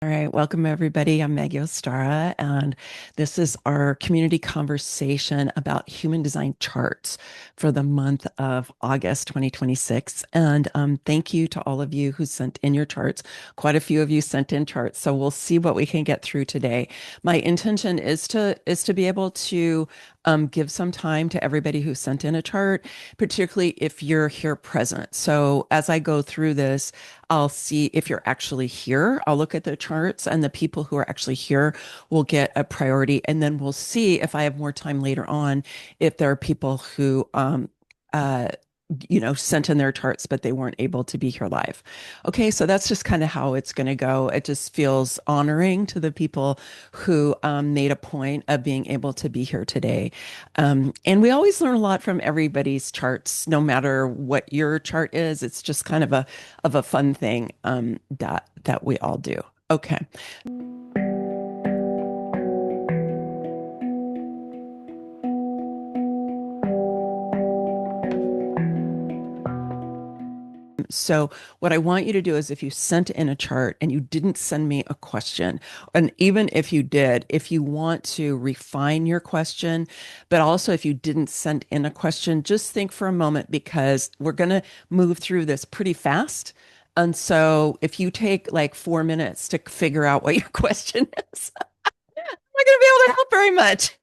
All right, welcome everybody. I'm Maggie Ostara, and this is our community conversation about human design charts for the month of August 2026. And thank you to all of you who sent in your charts. Quite a few of you sent in charts, so we'll see what we can get through today. My intention is to be able to give some time to everybody who sent in a chart, particularly if you're here present. So as I go through this, I'll see if you're actually here. I'll look at the charts, and the people who are actually here will get a priority. And then we'll see if I have more time later on, if there are people who, uh, sent in their charts, but they weren't able to be here live. Okay, so that's just kind of how it's going to go. It just feels honoring to the people who made a point of being able to be here today. And we always learn a lot from everybody's charts, no matter what your chart is. It's just kind of a fun thing that we all do. Okay. So what I want you to do is if you sent in a chart and you didn't send me a question, and even if you did, if you want to refine your question, but also if you didn't send in a question, just think for a moment because we're going to move through this pretty fast. And so if you take like 4 minutes to figure out what your question is, I'm not going to be able to help very much.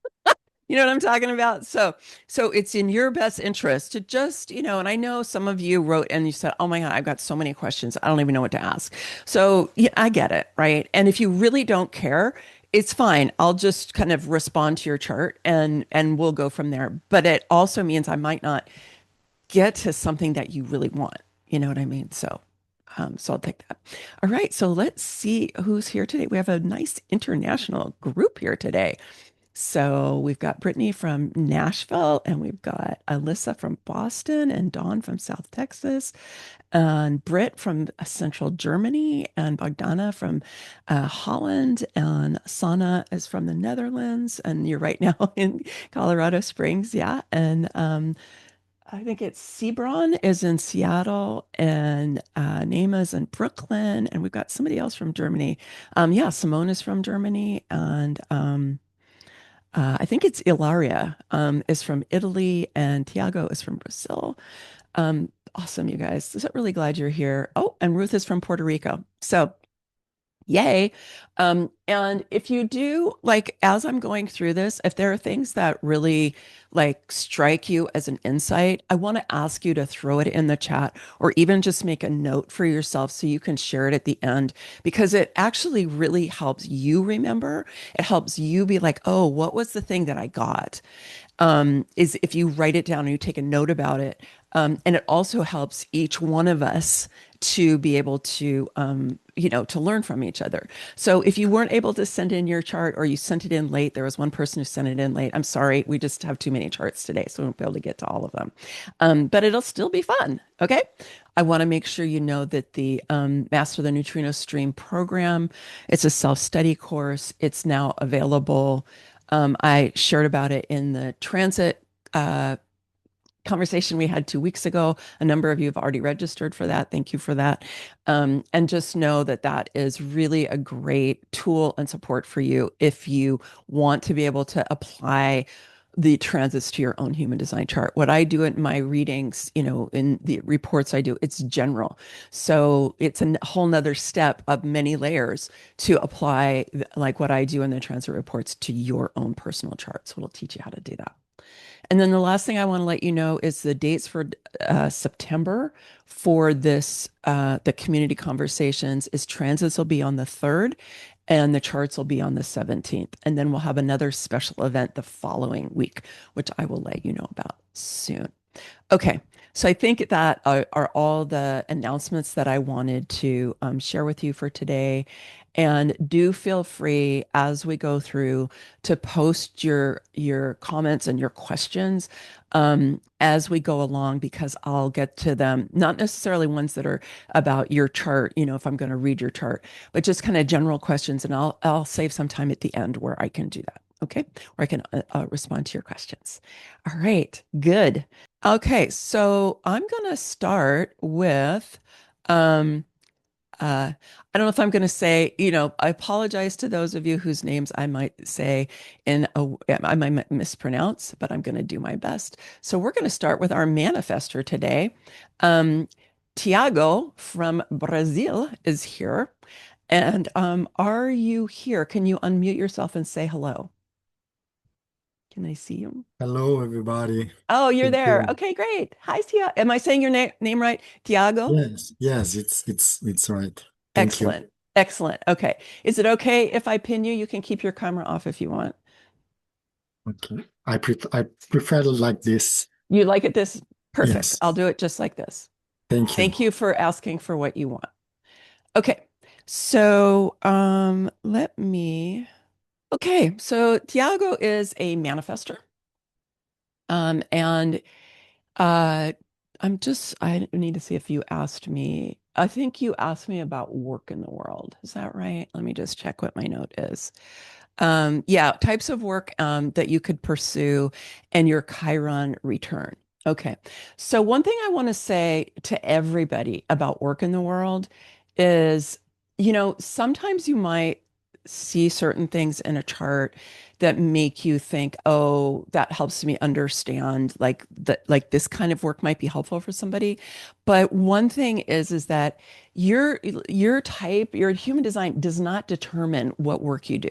You know what I'm talking about? So it's in your best interest to just, and I know some of you wrote and you said, "Oh my God, I've got so many questions. I don't even know what to ask." So yeah, I get it, right? And if you really don't care, it's fine. I'll just kind of respond to your chart and we'll go from there. But it also means I might not get to something that you really want. You know what I mean? So I'll take that. All right. So let's see who's here today. We have a nice international group here today. So we've got Brittany from Nashville, and we've got Alyssa from Boston, and Dawn from South Texas, and Britt from Central Germany, and Bogdana from Holland, and Sana is from the Netherlands, and you're right now in Colorado Springs, yeah. And I think it's Sebron is in Seattle, and Nama's in Brooklyn, and we've got somebody else from Germany. Yeah, Simone is from Germany, and I think it's Ilaria is from Italy and Tiago is from Brazil. Awesome, you guys. So really glad you're here. Oh, and Ruth is from Puerto Rico. So yay. And if you do, like, as I'm going through this, if there are things that really like strike you as an insight, I want to ask you to throw it in the chat or even just make a note for yourself so you can share it at the end because it actually really helps you remember. It helps you be like, oh, what was the thing that I got? Is if you write it down and you take a note about it. And it also helps each one of us to be able to, to learn from each other. So if you weren't able to send in your chart or you sent it in late, there was one person who sent it in late. I'm sorry, we just have too many charts today, so we won't be able to get to all of them. But it'll still be fun. Okay. I want to make sure you know that the Master the Neutrino Stream program, it's a self-study course. It's now available. I shared about it in the transit conversation we had 2 weeks ago. A number of you have already registered for that. Thank you for that. And just know that that is really a great tool and support for you if you want to be able to apply the transits to your own human design chart. What I do in my readings, in the reports I do, it's general. So it's a whole nother step of many layers to apply like what I do in the transit reports to your own personal chart. So it'll teach you how to do that. And then the last thing I want to let you know is the dates for September for the community conversations is transits will be on the 3rd and the charts will be on the 17th. And then we'll have another special event the following week, which I will let you know about soon. Okay, so I think that are all the announcements that I wanted to share with you for today. And do feel free as we go through to post your comments and your questions as we go along because I'll get to them, not necessarily ones that are about your chart, if I'm going to read your chart, but just kind of general questions. And I'll save some time at the end where I can do that. Okay, where I can respond to your questions. All right, good. Okay, so I'm going to start with I don't know if I'm going to say, I apologize to those of you whose names I might say I might mispronounce, but I'm going to do my best. So we're going to start with our manifester today. Um, Tiago from Brazil is here. And are you here? Can you unmute yourself and say hello? Can I see you? Hello, everybody. Oh, you're Thank there. you. Okay, great. Hi, Tiago. Am I saying your name right? Tiago? Yes, it's right. Thank you. Excellent. Excellent. Okay. Is it okay if I pin you? You can keep your camera off if you want. Okay. I prefer like this. You like it this? Perfect. Yes. I'll do it just like this. Thank you. Thank you for asking for what you want. Okay. So, let me. Okay. So Tiago is a manifester. And uh, I need to see if you asked me. I think you asked me about work in the world. Is that right? Let me just check what my note is. Yeah, types of work that you could pursue and your Chiron return. Okay. So one thing I want to say to everybody about work in the world is, sometimes you might see certain things in a chart that make you think, oh, that helps me understand like this kind of work might be helpful for somebody. But one thing is that your type, your human design does not determine what work you do.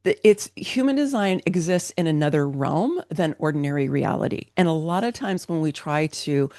It's human design exists in another realm than ordinary reality. And a lot of times when we try to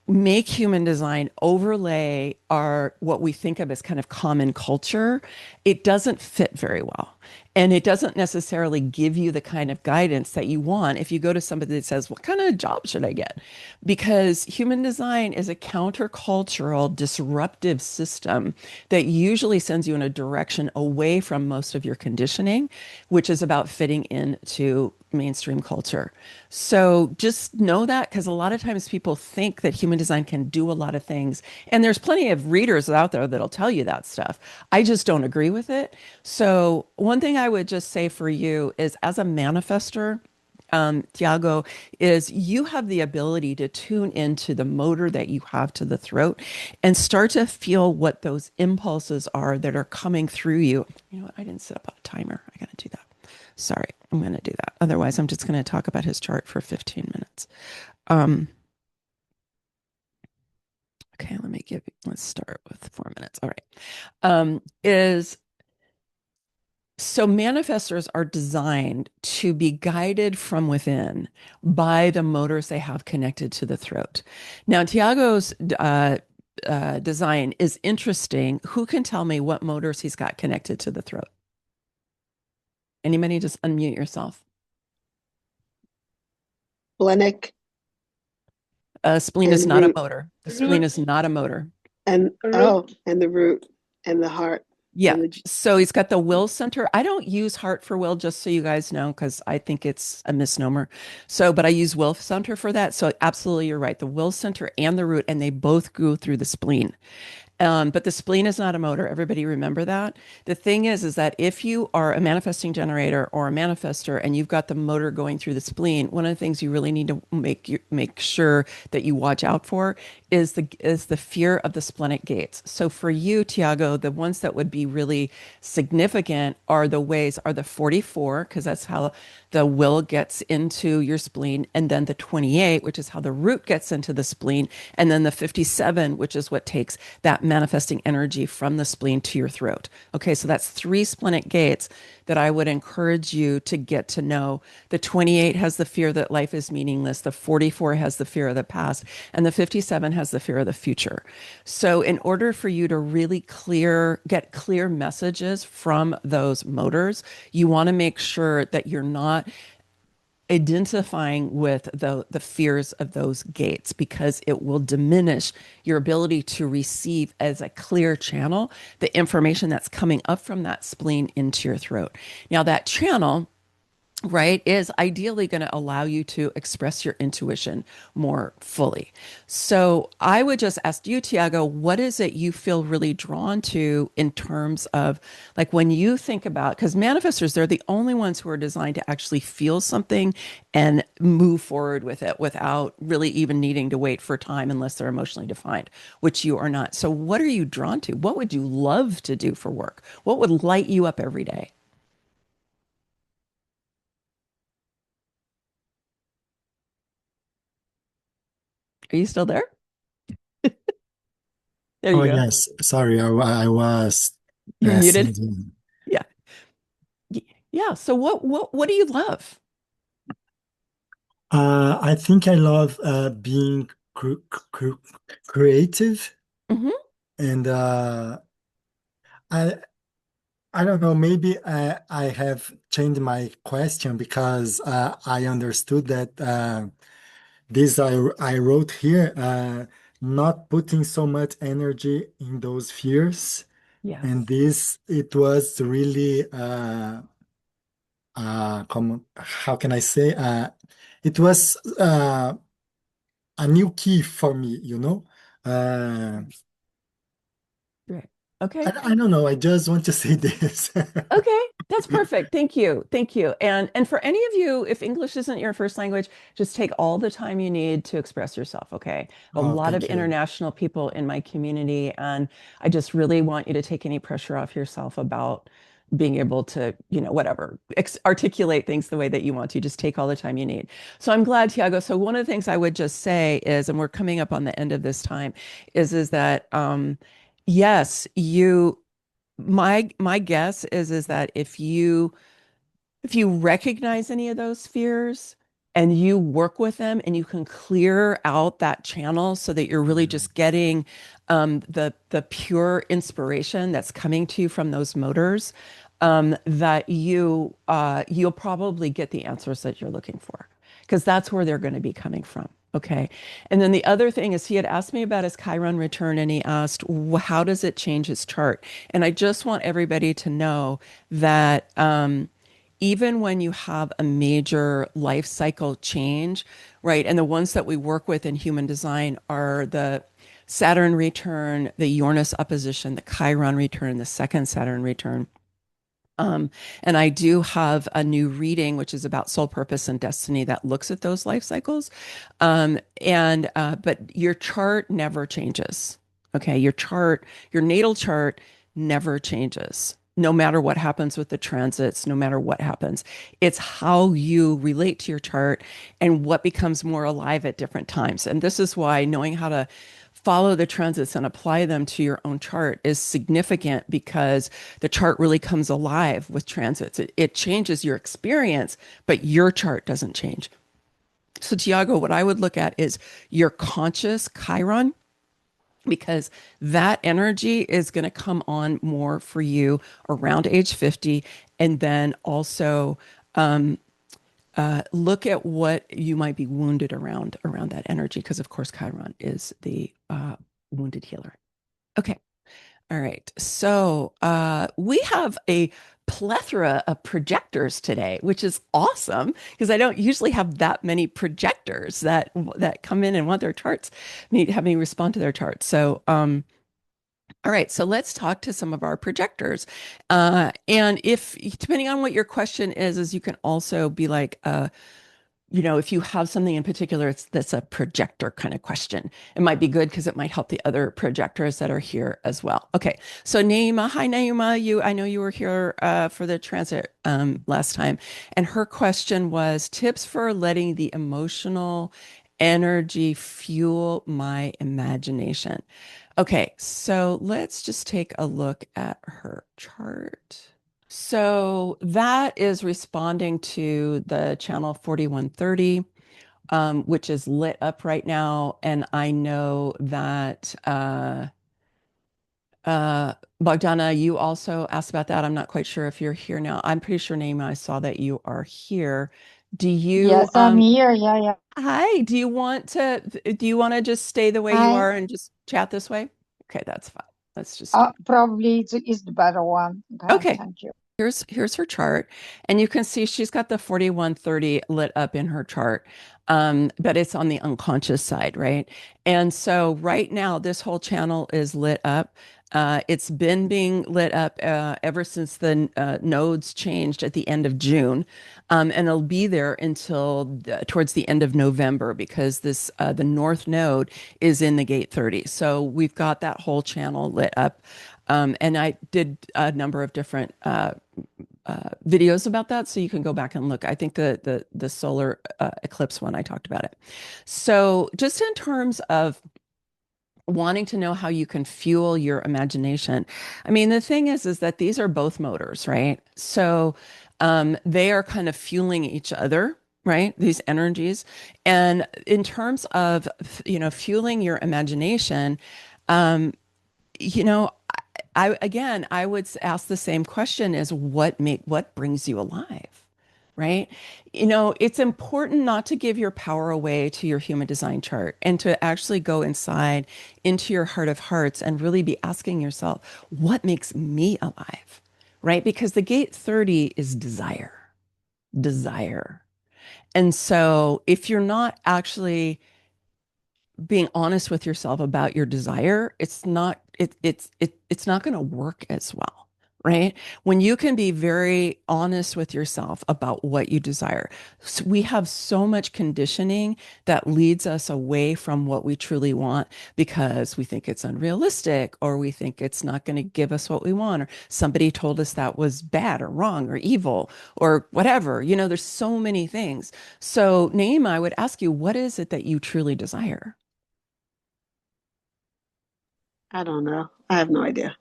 make human design overlay our what we think of as kind of common culture, it doesn't fit very well. And it doesn't necessarily give you the kind of guidance that you want if you go to somebody that says, what kind of job should I get? Because human design is a countercultural, disruptive system that usually sends you in a direction away from most of your conditioning, which is about fitting into mainstream culture. So just know that because a lot of times people think that human design can do a lot of things. And there's plenty of readers out there that'll tell you that stuff. I just don't agree with it. So one thing I would just say for you is as a manifester, Tiago, is you have the ability to tune into the motor that you have to the throat and start to feel what those impulses are that are coming through you. You know what? I didn't set up a timer. I got to do that. Sorry, I'm going to do that. Otherwise, I'm just going to talk about his chart for 15 minutes. Um, okay, let's start with 4 minutes. All right. Is So manifestors are designed to be guided from within by the motors they have connected to the throat. Now, Tiago's design is interesting. Who can tell me what motors he's got connected to the throat? Anybody just unmute yourself. Splenic Spleen is and not a root motor. The spleen is not a motor. and Root. oh, and the root and the heart Yeah. and the So he's got the will center. I don't use heart for will, just so you guys know, because I think it's a misnomer. So, but I use will center for that. So absolutely, you're right. The will center and the root, and they both go through the spleen. But the spleen is not a motor. Everybody remember that. The thing is that if you are a manifesting generator or a manifester and you've got the motor going through the spleen, one of the things you really need to make sure that you watch out for is the fear of the splenic gates. So for you, Tiago, the ones that would be really significant are the 44, because that's how the will gets into your spleen, and then the 28, which is how the root gets into the spleen, and then the 57, which is what takes that manifesting energy from the spleen to your throat. Okay, so that's three splenic gates that I would encourage you to get to know. The 28 has the fear that life is meaningless, the 44 has the fear of the past, and the 57 has the fear of the future. So in order for you to really get clear messages from those motors, you want to make sure that you're not identifying with the fears of those gates, because it will diminish your ability to receive as a clear channel the information that's coming up from that spleen into your throat. Now that channel right, is ideally going to allow you to express your intuition more fully. So I would just ask you, Tiago, what is it you feel really drawn to in terms of like when you think about, because manifestors, they're the only ones who are designed to actually feel something and move forward with it without really even needing to wait for time unless they're emotionally defined, which you are not. So what are you drawn to? What would you love to do for work? What would light you up every day? Are you still there? There you Oh go. yes, sorry, I was You're muted. singing. Yeah. Yeah. So what do you love? I think I love being creative, Hmm. and I I don't know. Maybe I have changed my question because I understood that this I wrote here, not putting so much energy in those fears, and Yes. this it was really how can I say it was a new key for me, you know. Uh, Right. Okay. I don't know. I just want to say this. Okay, that's perfect. Thank you. Thank you. And for any of you, if English isn't your first language, just take all the time you need to express yourself, okay? A Oh, lot of thank you. international people in my community, and I just really want you to take any pressure off yourself about being able to, whatever, articulate things the way that you want to. Just take all the time you need. So I'm glad, Tiago. So one of the things I would just say is, and we're coming up on the end of this time, is that yes, my guess is that if you recognize any of those fears and you work with them and you can clear out that channel so that you're really just getting the pure inspiration that's coming to you from those motors, that you'll probably get the answers that you're looking for because that's where they're going to be coming from. Okay. And then the other thing is he had asked me about his Chiron return and he asked, how does it change his chart? And I just want everybody to know that even when you have a major life cycle change, right? And the ones that we work with in human design are the Saturn return, the Uranus opposition, the Chiron return, the second Saturn return. And I do have a new reading, which is about soul purpose and destiny that looks at those life cycles. But your chart never changes. Okay. Your natal chart never changes. No matter what happens with the transits, no matter what happens, it's how you relate to your chart and what becomes more alive at different times. And this is why knowing how to follow the transits and apply them to your own chart is significant because the chart really comes alive with transits. It changes your experience, but your chart doesn't change. So, Tiago, what I would look at is your conscious Chiron, because that energy is going to come on more for you around age 50. And then also look at what you might be wounded around that energy, because of course Chiron is the wounded healer. Okay. All right. So we have a plethora of projectors today, which is awesome because I don't usually have that many projectors that come in and want their charts, have me respond to their charts. So all right, so let's talk to some of our projectors. And if depending on what your question is you can also be like, if you have something in particular, that's a projector kind of question. It might be good because it might help the other projectors that are here as well. Okay, so Naima, hi Naima, I know you were here for the transit last time, and her question was tips for letting the emotional energy fuel my imagination. Okay, so let's just take a look at her chart. So that is responding to the channel 4130, which is lit up right now. And I know that Bogdana, you also asked about that. I'm not quite sure if you're here now. I'm pretty sure, Naima, I saw that you are here. Do you Yes, I'm here. Yeah, yeah. hi, do you want to just stay the way you Hi. are and just chat this way? Okay, that's fine. Let's just do Probably it's the better one. Okay, Okay. thank you. Here's her chart, and you can see she's got the 4130 lit up in her chart. But it's on the unconscious side, right? And so right now, this whole channel is lit up. It's been being lit up ever since the nodes changed at the end of June, and it'll be there until towards the end of November because this the North Node is in the gate 30. So we've got that whole channel lit up. And I did a number of different videos about that, so you can go back and look. I think the solar eclipse one I talked about it. So just in terms of wanting to know how you can fuel your imagination, I mean, the thing is that these are both motors, right? So they are kind of fueling each other. Right, these energies, and in terms of fueling your imagination, um, you know, I would ask the same question as what brings you alive, right? It's important not to give your power away to your human design chart and to actually go inside into your heart of hearts and really be asking yourself, what makes me alive, right? Because the gate 30 is desire. And so if you're not actually being honest with yourself about your desire, it's not going to work as well, right? When you can be very honest with yourself about what you desire. We have so much conditioning that leads us away from what we truly want because we think it's unrealistic or we think it's not going to give us what we want or somebody told us that was bad or wrong or evil or whatever. There's so many things. So, Naima, I would ask you, what is it that you truly desire? I don't know. I have no idea.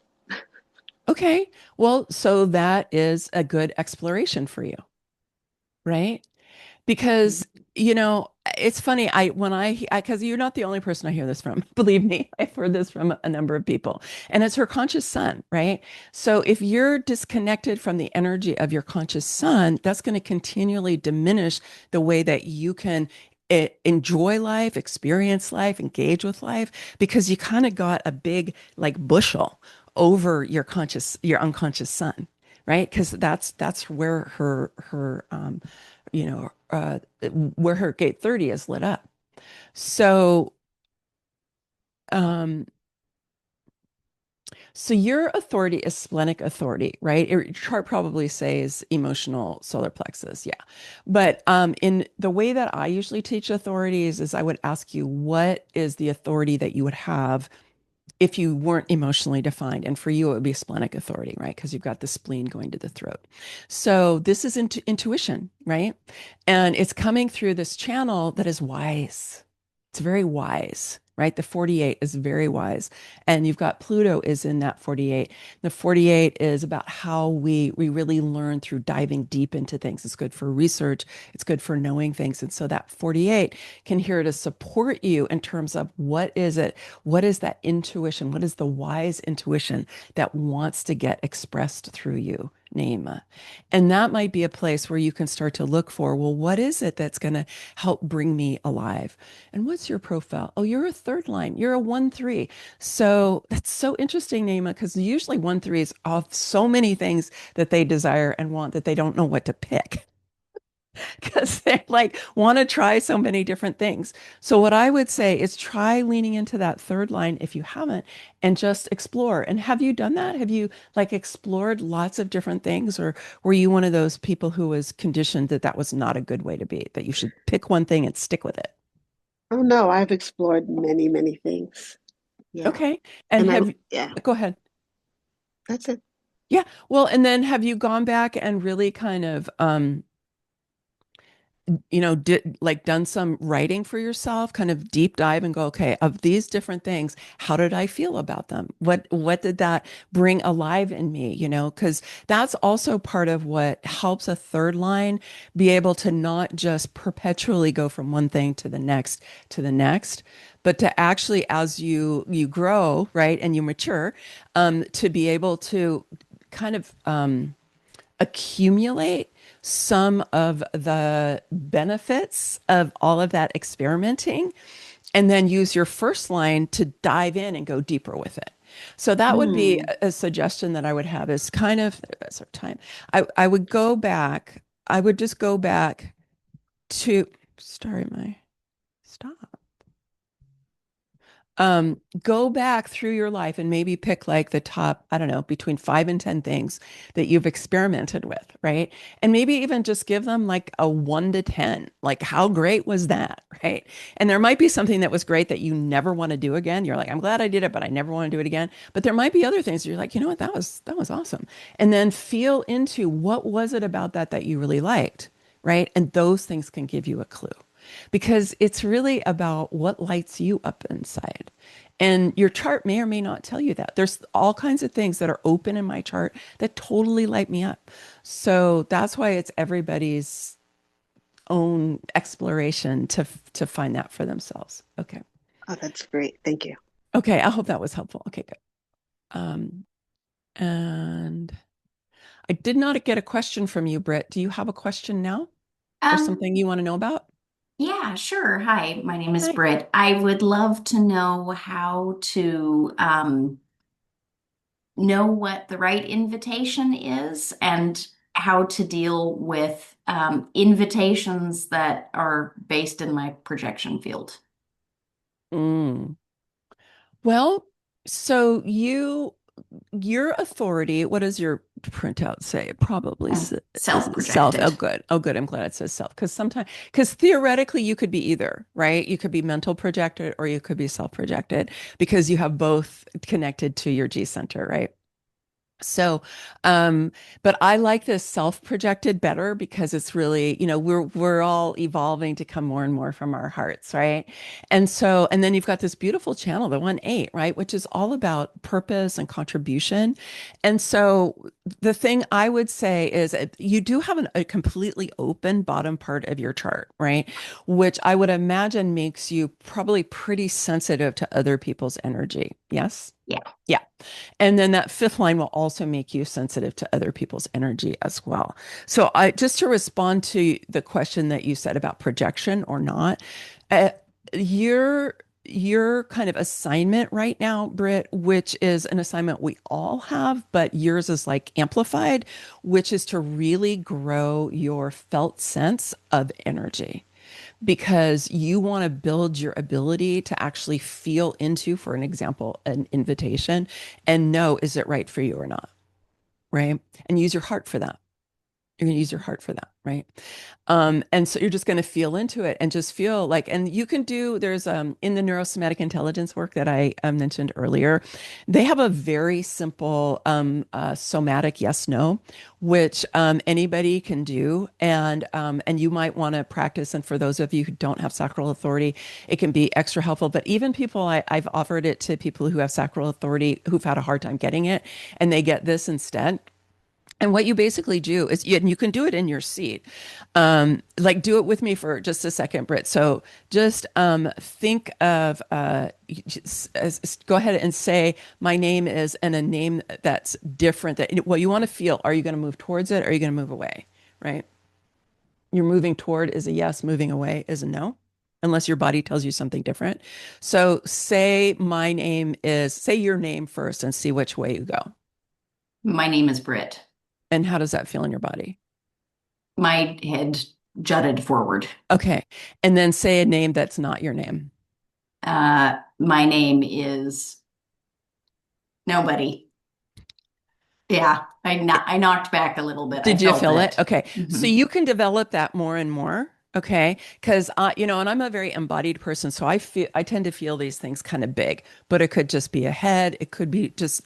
Okay. Well, so that is a good exploration for you, right? Because, it's funny. Because you're not the only person I hear this from. Believe me, I've heard this from a number of people. And it's her conscious sun, right? So if you're disconnected from the energy of your conscious sun, that's going to continually diminish the way that you can enjoy life, experience life, engage with life, because you kind of got a big like bushel over your unconscious sun, right? Because that's where you know, where her gate 30 is lit up. So, um, so your authority is splenic authority, right? Your chart probably says emotional solar plexus, yeah. But in the way that I usually teach authorities is I would ask you, what is the authority that you would have if you weren't emotionally defined? And for you, it would be splenic authority, right? Because you've got the spleen going to the throat. So this is intuition, right? And it's coming through this channel that is wise. It's very wise, right? The 48 is very wise. And you've got Pluto is in that 48. The 48 is about how we really learn through diving deep into things. It's good for research. It's good for knowing things. And so that 48 can here to support you in terms of what is it? What is that intuition? What is the wise intuition that wants to get expressed through you, Naima? And that might be a place where you can start to look for, well, what is it that's going to help bring me alive? And what's your profile? Oh, you're a third line. You're a 1-3. So that's so interesting, Naima, because usually 1-3s have so many things that they desire and want that they don't know what to pick because they like want to try so many different things. So what I would say is try leaning into that third line if you haven't and just explore. And have you done that? Have you like explored lots of different things, or were you one of those people who was conditioned that that was not a good way to be, that you should pick one thing and stick with it? Oh no, I've explored many, many things. Yeah. Okay. And And have, go ahead. that's it. Yeah. Well, and then have you gone back and really kind of did like done some writing for yourself, kind of deep dive and go, okay, of these different things, how did I feel about them? What did that bring alive in me? Because that's also part of what helps a third line be able to not just perpetually go from one thing to the next, but to actually, as you grow, right, and you mature, to be able to kind of accumulate some of the benefits of all of that experimenting and then use your first line to dive in and go deeper with it. So that would be Hmm. a suggestion that I would have is kind of that's our time. I would go back. I would just go back to sorry, my stop. Go back through your life and maybe pick like the top, I don't know, between 5 and 10 things that you've experimented with, right? And maybe even just give them like a 1 to 10. Like, how great was that, right? And there might be something that was great that you never want to do again. You're like, I'm glad I did it, but I never want to do it again. But there might be other things you're like, you know what, that was awesome. And then feel into what was it about that you really liked, right? And those things can give you a clue because it's really about what lights you up inside. And your chart may or may not tell you that. There's all kinds of things that are open in my chart that totally light me up. So that's why it's everybody's own exploration to find that for themselves. Okay. Oh, that's great. Thank you. Okay, I hope that was helpful. Okay, good. And I did not get a question from you, Britt. Do you have a question now or Um, something you want to know about? yeah, sure. Hi, my name is Hi. Britt. I would love to know how to know what the right invitation is and how to deal with invitations that are based in my projection field. Mm. Well, so your authority, what does your printout say? It probably is it self. Oh, Self-projected. good. Oh, good. I'm glad it says self because theoretically you could be either, right? You could be mental projected or you could be self projected because you have both connected to your G center, right? So, but I like this self-projected better because it's really, we're all evolving to come more and more from our hearts, right? And so, and then you've got this beautiful channel, the 1/8, right, which is all about purpose and contribution. And so, the thing I would say is you do have a completely open bottom part of your chart, right? Which I would imagine makes you probably pretty sensitive to other people's energy. Yes? Yeah. Yeah. And then that fifth line will also make you sensitive to other people's energy as well. So I just to respond to the question that you said about projection or not, uh, your kind of assignment right now, Britt, which is an assignment we all have, but yours is like amplified, which is to really grow your felt sense of energy because you want to build your ability to actually feel into, for an example, an invitation and know, is it right for you or not? Right. And use your heart for that. You're going to use your heart for that. Right. And so you're just going to feel into it and just feel like, and you can do, there's in the neurosomatic intelligence work that I mentioned earlier, they have a very simple somatic yes no, which anybody can do. And you might want to practice. And for those of you who don't have sacral authority, it can be extra helpful. But even people, I've offered it to people who have sacral authority who've had a hard time getting it, and they get this instead. And what you basically do is, and you can do it in your seat. Like do it with me for just a second, Britt. So just think of, go ahead and say, my name is, and a name that's different. That what you want to feel. Are you going to move towards it? Or are you going to move away? Right? You're moving toward is a yes. Moving away is a no, unless your body tells you something different. So say my name is, say your name first, and see which way you go. My name is Britt. And how does that feel in your body? My head jutted forward. Okay. And then say a name that's not your name. My name is nobody. Yeah, I knocked back a little bit. I Did you felt feel it? it. Okay. So Mhm. you can develop that more and more. Okay. Because, and I'm a very embodied person. So I tend to feel these things kind of big, but it could just be a head. It could be just,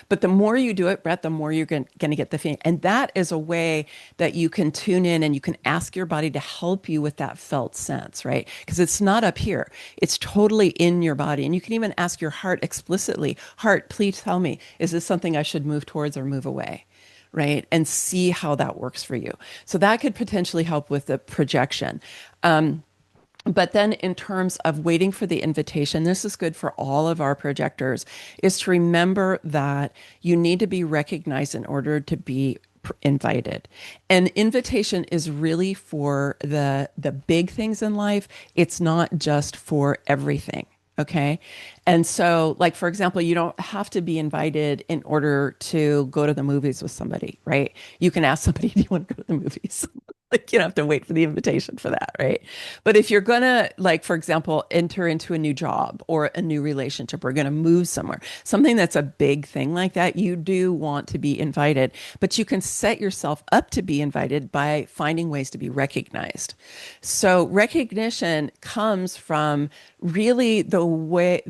but the more you do it, Brett, the more you're going to get the feeling. And that is a way that you can tune in and you can ask your body to help you with that felt sense, right? Because it's not up here. It's totally in your body. And you can even ask your heart explicitly, heart, please tell me, is this something I should move towards or move away? Right? And see how that works for you. So that could potentially help with the projection. But then in terms of waiting for the invitation, this is good for all of our projectors, is to remember that you need to be recognized in order to be invited. An invitation is really for the big things in life. It's not just for everything. Okay. And so, like, for example, you don't have to be invited in order to go to the movies with somebody, right? You can ask somebody, do you want to go to the movies? Like, you don't have to wait for the invitation for that, right? But if you're gonna, like, for example, enter into a new job or a new relationship or gonna move somewhere, something that's a big thing like that, you do want to be invited, but you can set yourself up to be invited by finding ways to be recognized. So recognition comes from really the way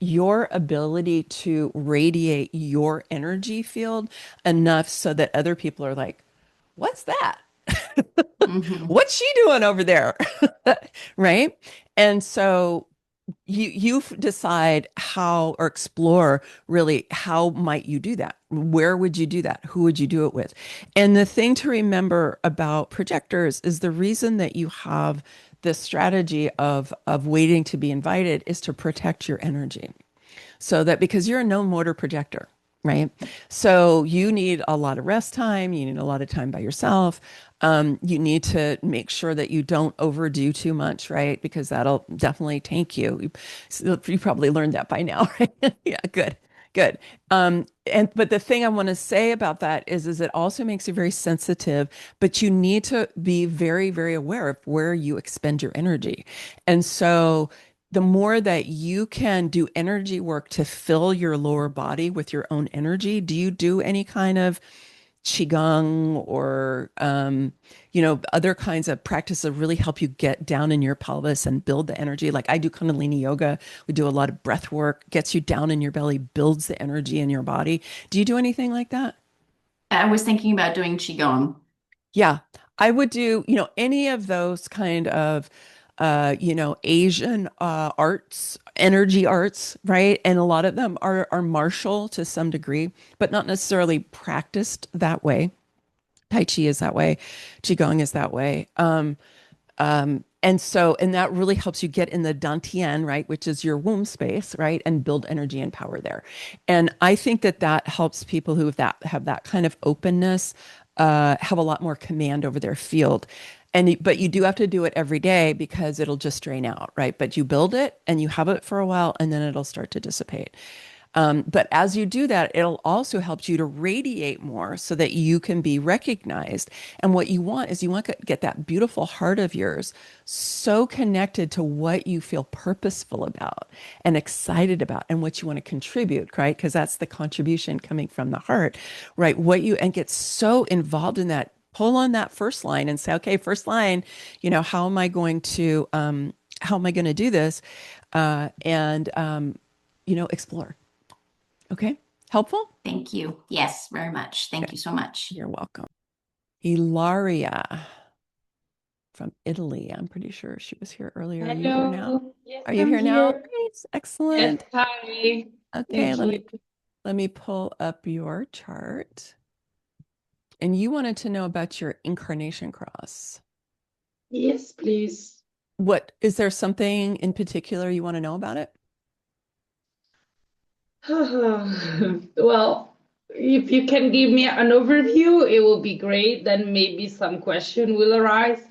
your ability to radiate your energy field enough so that other people are like, what's that? Hmm. What's she doing over there? Right? And so you decide how or explore really how might you do that? Where would you do that? Who would you do it with? And the thing to remember about projectors is the reason that you have this strategy of waiting to be invited is to protect your energy. So that because you're a no motor projector, right? So you need a lot of rest time, you need a lot of time by yourself. You need to make sure that you don't overdo too much, right? Because that'll definitely tank you. You probably learned that by now, right? Yeah, good, good. And but the thing I want to say about that is it also makes you very sensitive, but you need to be very, very aware of where you expend your energy. And so the more that you can do energy work to fill your lower body with your own energy, do you do any kind of qigong or other kinds of practice that really help you get down in your pelvis and build the energy? Like I do Kundalini yoga, we do a lot of breath work, gets you down in your belly, builds the energy in your body. Do you do anything like that? I was thinking about doing Qigong. Yeah, I would do, any of those kind of, Asian arts, energy arts, right? And a lot of them are martial to some degree, but not necessarily practiced that way. Tai Chi is that way, Qigong is that way. And that really helps you get in the dantian, right, which is your womb space, right, and build energy and power there. And I think that that helps people who have that kind of openness, have a lot more command over their field. But you do have to do it every day because it'll just drain out, right? But you build it and you have it for a while, and then it'll start to dissipate. But as you do that, it'll also help you to radiate more so that you can be recognized. And what you want is you want to get that beautiful heart of yours so connected to what you feel purposeful about and excited about and what you want to contribute, right? Because that's the contribution coming from the heart, right? And get so involved in that. Pull on that first line and say, okay, first line, how am I going to do this? And explore. Okay. Helpful? Thank you. Yes, very much. Thank Okay. you so much. You're welcome. Ilaria from Italy. I'm pretty sure she was here earlier. Are you here now? Hello. Yes, Are you I'm here now? here. Great. Yes, Excellent. hi. Okay, Thank you. let me pull up your chart. And you wanted to know about your Incarnation Cross. Yes, please. What is there something in particular you want to know about it? Well, if you can give me an overview, it will be great. Then maybe some question will arise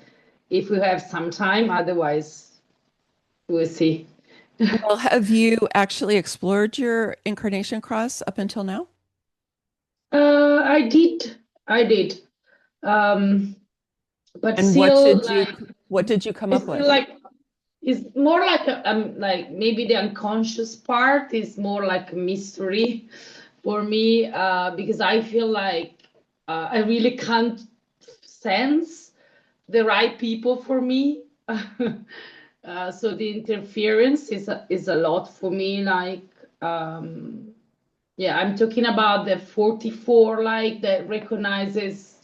if we have some time. Otherwise, we'll see. Well, have you actually explored your Incarnation Cross up until now? I did. I did. Um, but And still, like, what did you come it's up still with? like it's more like like maybe the unconscious part is more like a mystery for me, because I feel like I really can't sense the right people for me. So the interference is a lot for me. Like, yeah, I'm talking about the 44, like that recognizes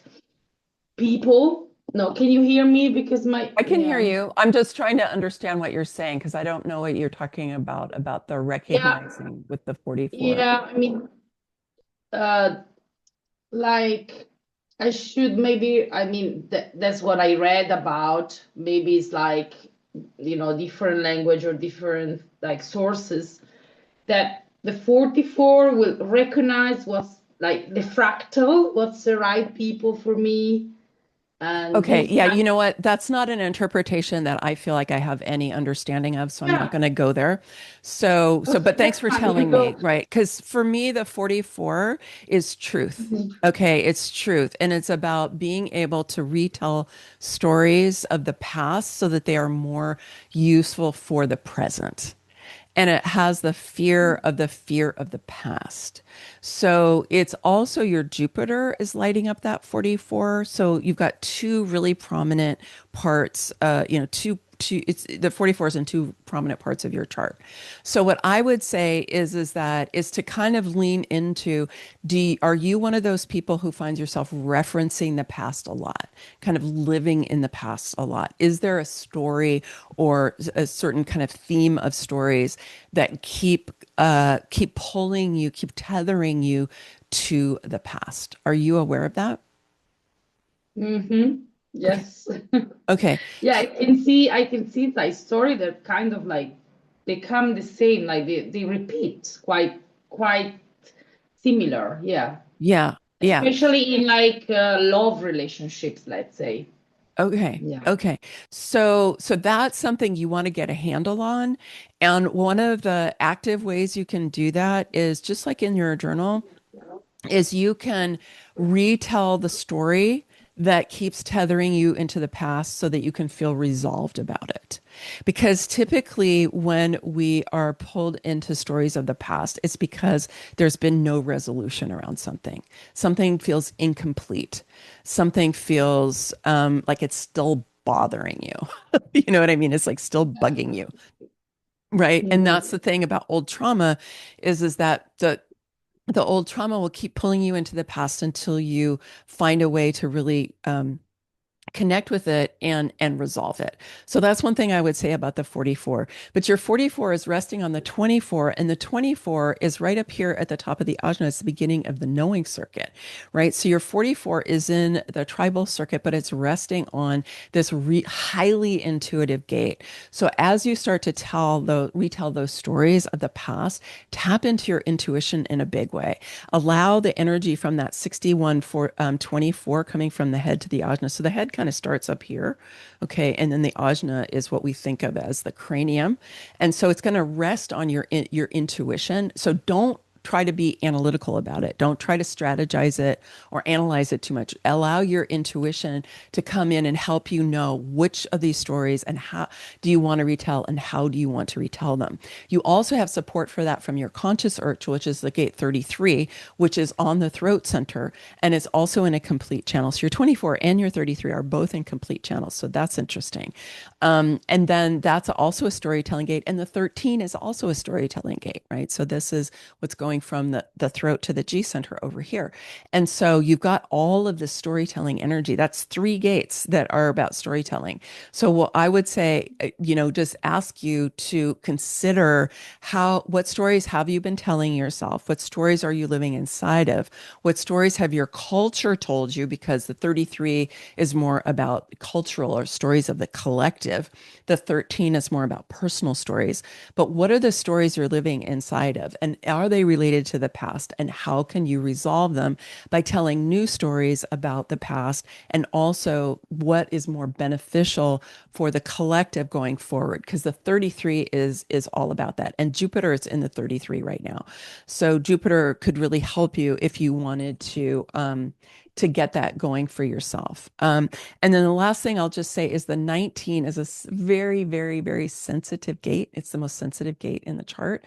people. No, can you hear me? Because I can hear yeah. you. I'm just trying to understand what you're saying because I don't know what you're talking about the Yeah, recognizing with the 44. yeah. I mean, uh, like I should maybe, I mean, that's what I read about. Maybe it's like, different language or different like sources that the 44 will recognize what's like the fractal, what's the right people for me. And Okay, this yeah, kind you know what? That's not an interpretation that I feel like I have any understanding of, so I'm not yeah. going to go there. But thanks That's for fine. You telling go. me, right? Because for me, the 44 is truth. Mhm. Okay, it's truth, and it's about being able to retell stories of the past so that they are more useful for the present. And it has the fear of the past. So it's also your Jupiter is lighting up that 44. So you've got two really prominent parts, it's the 44 is in two prominent parts of your chart. So what I would say is to kind of lean into, are you one of those people who finds yourself referencing the past a lot, kind of living in the past a lot? Is there a story or a certain kind of theme of stories that keep pulling you, keep tethering you to the past? Are you aware of that? Okay. Yes. Okay. Yeah, I can see the story that kind of like become the same, like they repeat quite similar. Yeah. Yeah. Yeah. Especially in like love relationships, let's say. Okay. Yeah. Okay. So that's something you want to get a handle on. And one of the active ways you can do that is just like in your journal, is you can retell the story that keeps tethering you into the past so that you can feel resolved about it. Because typically, when we are pulled into stories of the past, it's because there's been no resolution around something. Something feels incomplete. Something feels like it's still bothering you. You know what I mean? It's like still bugging you. Right. And Mhm. that's the thing about old trauma is that the old trauma will keep pulling you into the past until you find a way to really connect with it and resolve it. So that's one thing I would say about the 44. But your 44 is resting on the 24, and the 24 is right up here at the top of the ajna. It's the beginning of the knowing circuit, right? So your 44 is in the tribal circuit, but it's resting on this highly intuitive gate. So as you start to retell those stories of the past, tap into your intuition in a big way. Allow the energy from that 24 coming from the head to the ajna. So the head kind of starts up here, okay, and then the ajna is what we think of as the cranium, and so it's going to rest on your intuition. So don't try to be analytical about it. Don't try to strategize it or analyze it too much. Allow your intuition to come in and help you know which of these stories and how do you want to retell and how do you want to retell them. You also have support for that from your conscious urge, which is the gate 33, which is on the throat center and it's also in a complete channel. So your 24 and your 33 are both in complete channels. So that's interesting. And then that's also a storytelling gate. And the 13 is also a storytelling gate, right? So this is what's going from the throat to the G center over here. And so you've got all of this storytelling energy. That's three gates that are about storytelling. So what I would say, just ask you to consider what stories have you been telling yourself? What stories are you living inside of? What stories have your culture told you? Because the 33 is more about cultural or stories of the collective. The 13 is more about personal stories. But what are the stories you're living inside of? And are they related to the past? And how can you resolve them by telling new stories about the past? And also, what is more beneficial for the collective going forward? Because the 33 is all about that. And Jupiter is in the 33 right now. So Jupiter could really help you if you wanted to get that going for yourself. And then the last thing I'll just say is the 19 is a very, very, very sensitive gate. It's the most sensitive gate in the chart.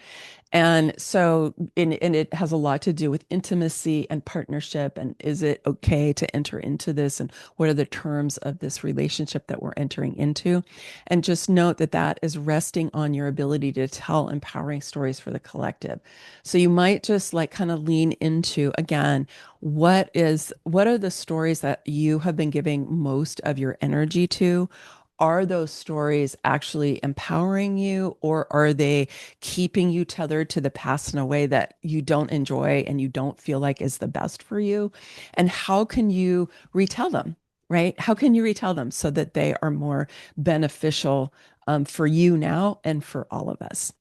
And so, and it has a lot to do with intimacy and partnership. And is it okay to enter into this? And what are the terms of this relationship that we're entering into? And just note that that is resting on your ability to tell empowering stories for the collective. So you might just like kind of lean into, again, what are the stories that you have been giving most of your energy to? Are those stories actually empowering you, or are they keeping you tethered to the past in a way that you don't enjoy and you don't feel like is the best for you? And how can you retell them, right? How can you retell them so that they are more beneficial for you now and for all of us?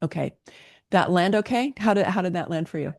Okay. That land okay? How did that land for you?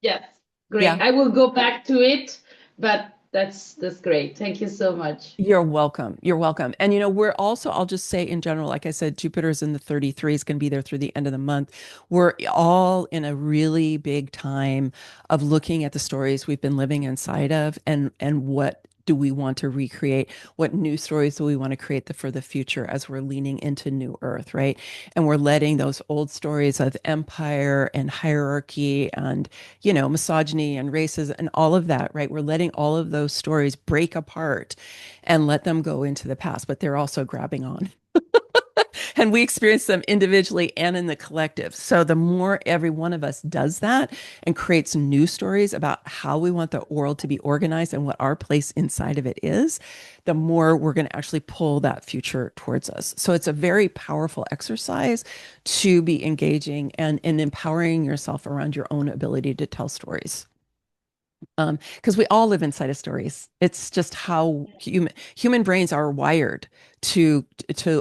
Yes, great. Yeah. I will go back to it, but That's great. Thank you so much. You're welcome. You're welcome. And we're also, I'll just say in general, like I said, Jupiter's in the 33, is going to be there through the end of the month. We're all in a really big time of looking at the stories we've been living inside of, and what do we want to recreate? What new stories do we want to create for the future as we're leaning into new earth, right? And we're letting those old stories of empire and hierarchy and misogyny and racism and all of that, right? We're letting all of those stories break apart and let them go into the past, but they're also grabbing on. And we experience them individually and in the collective. So the more every one of us does that and creates new stories about how we want the world to be organized and what our place inside of it is, the more we're going to actually pull that future towards us. So it's a very powerful exercise to be engaging and empowering yourself around your own ability to tell stories. Because we all live inside of stories. It's just how human brains are wired to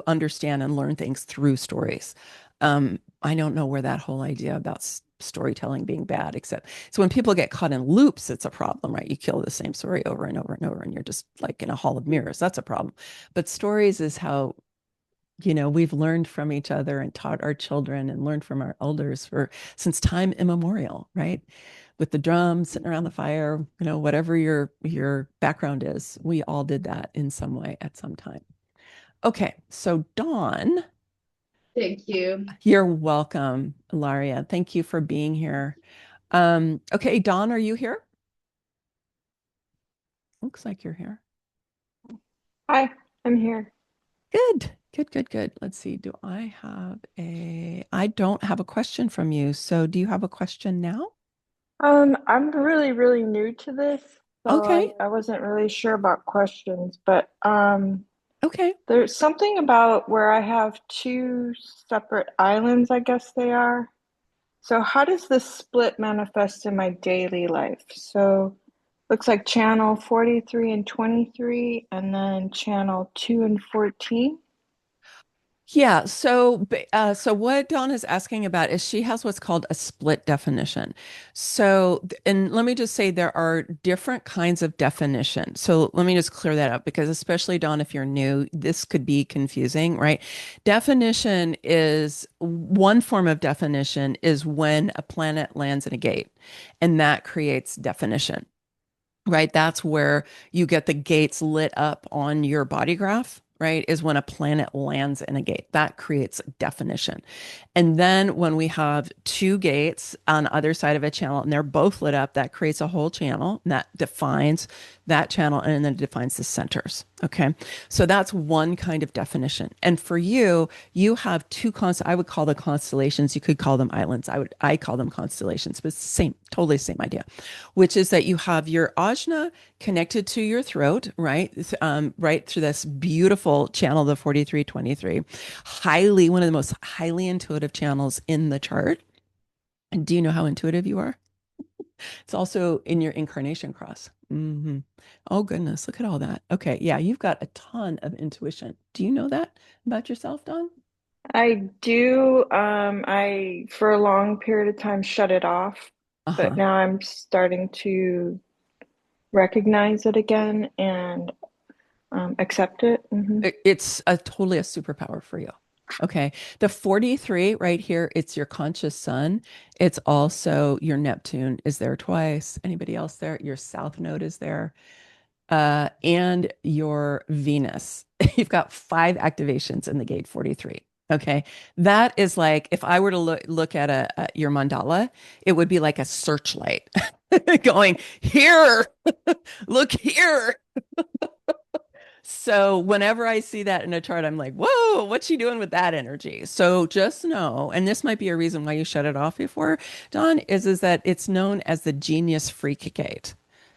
understand and learn things through stories. I don't know where that whole idea about storytelling being bad, except so when people get caught in loops, it's a problem, right? You kill the same story over and over and over, and you're just like in a hall of mirrors. That's a problem. But stories is how we've learned from each other and taught our children and learned from our elders since time immemorial, right? With the drums sitting around the fire, whatever your background is, we all did that in some way at some time. Okay, so Dawn. Thank you. You're welcome, Ilaria. Thank you for being here. Okay, Dawn, are you here? Looks like you're here. Hi, I'm here. Good. Let's see. I don't have a question from you. So do you have a question now? I'm really, really new to this, so Okay. I wasn't really sure about questions, but Okay. there's something about where I have two separate islands, I guess they are. So how does this split manifest in my daily life? So looks like channel 43 and 23, and then channel 2 and 14. Yeah, so what Dawn is asking about is she has what's called a split definition. So, and let me just say there are different kinds of definition. So let me just clear that up because especially Dawn, if you're new, this could be confusing, right? Definition is one form of definition is when a planet lands in a gate, and that creates definition. Right? That's where you get the gates lit up on your body graph, right? Is when a planet lands in a gate. That creates definition. And then when we have two gates on either side of a channel and they're both lit up, that creates a whole channel and that defines that channel and then it defines the centers. Okay. So that's one kind of definition. And for you, you have I would call the constellations, you could call them islands. I call them constellations, but it's the same, totally same idea, which is that you have your ajna connected to your throat, right? Right through this beautiful channel, the 4323, one of the most highly intuitive channels in the chart. And do you know how intuitive you are? It's also in your Incarnation Cross. Oh, goodness. Look at all that. Okay. Yeah. You've got a ton of intuition. Do you know that about yourself, Dawn? I do. I, for a long period of time, shut it off, but now I'm starting to recognize it again and accept it. It's totally a superpower for you. Okay. The 43 right here, it's your conscious sun. It's also your Neptune is there twice. Anybody else there? Your south node is there. And your Venus. You've got 5 activations in the gate 43. Okay. That is like if I were to look at your mandala, it would be like a searchlight going here, look here. So whenever I see that in a chart, I'm like, whoa, what's she doing with that energy? So just know, and this might be a reason why you shut it off before, Dawn, is that it's known as the genius freak gate.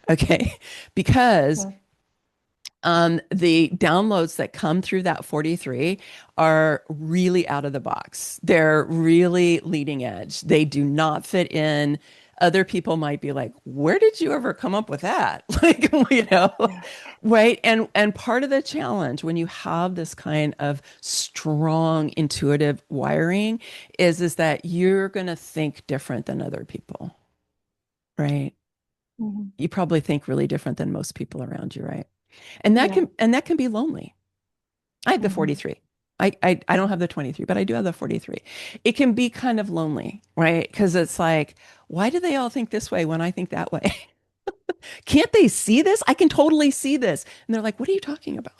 Okay. Because the downloads that come through that 43 are really out of the box. They're really leading edge. They do not fit in. Other people might be like, where did you ever come up with that? Like, right? And part of the challenge when you have this kind of strong intuitive wiring is that you're going to think different than other people. Right? you probably think really different than most people around you, right? And that Yeah. can be lonely. I have the 43. I don't have the 23, but I do have the 43. It can be kind of lonely, right? Because it's like, why do they all think this way when I think that way? Can't they see this? I can totally see this. And they're like, what are you talking about?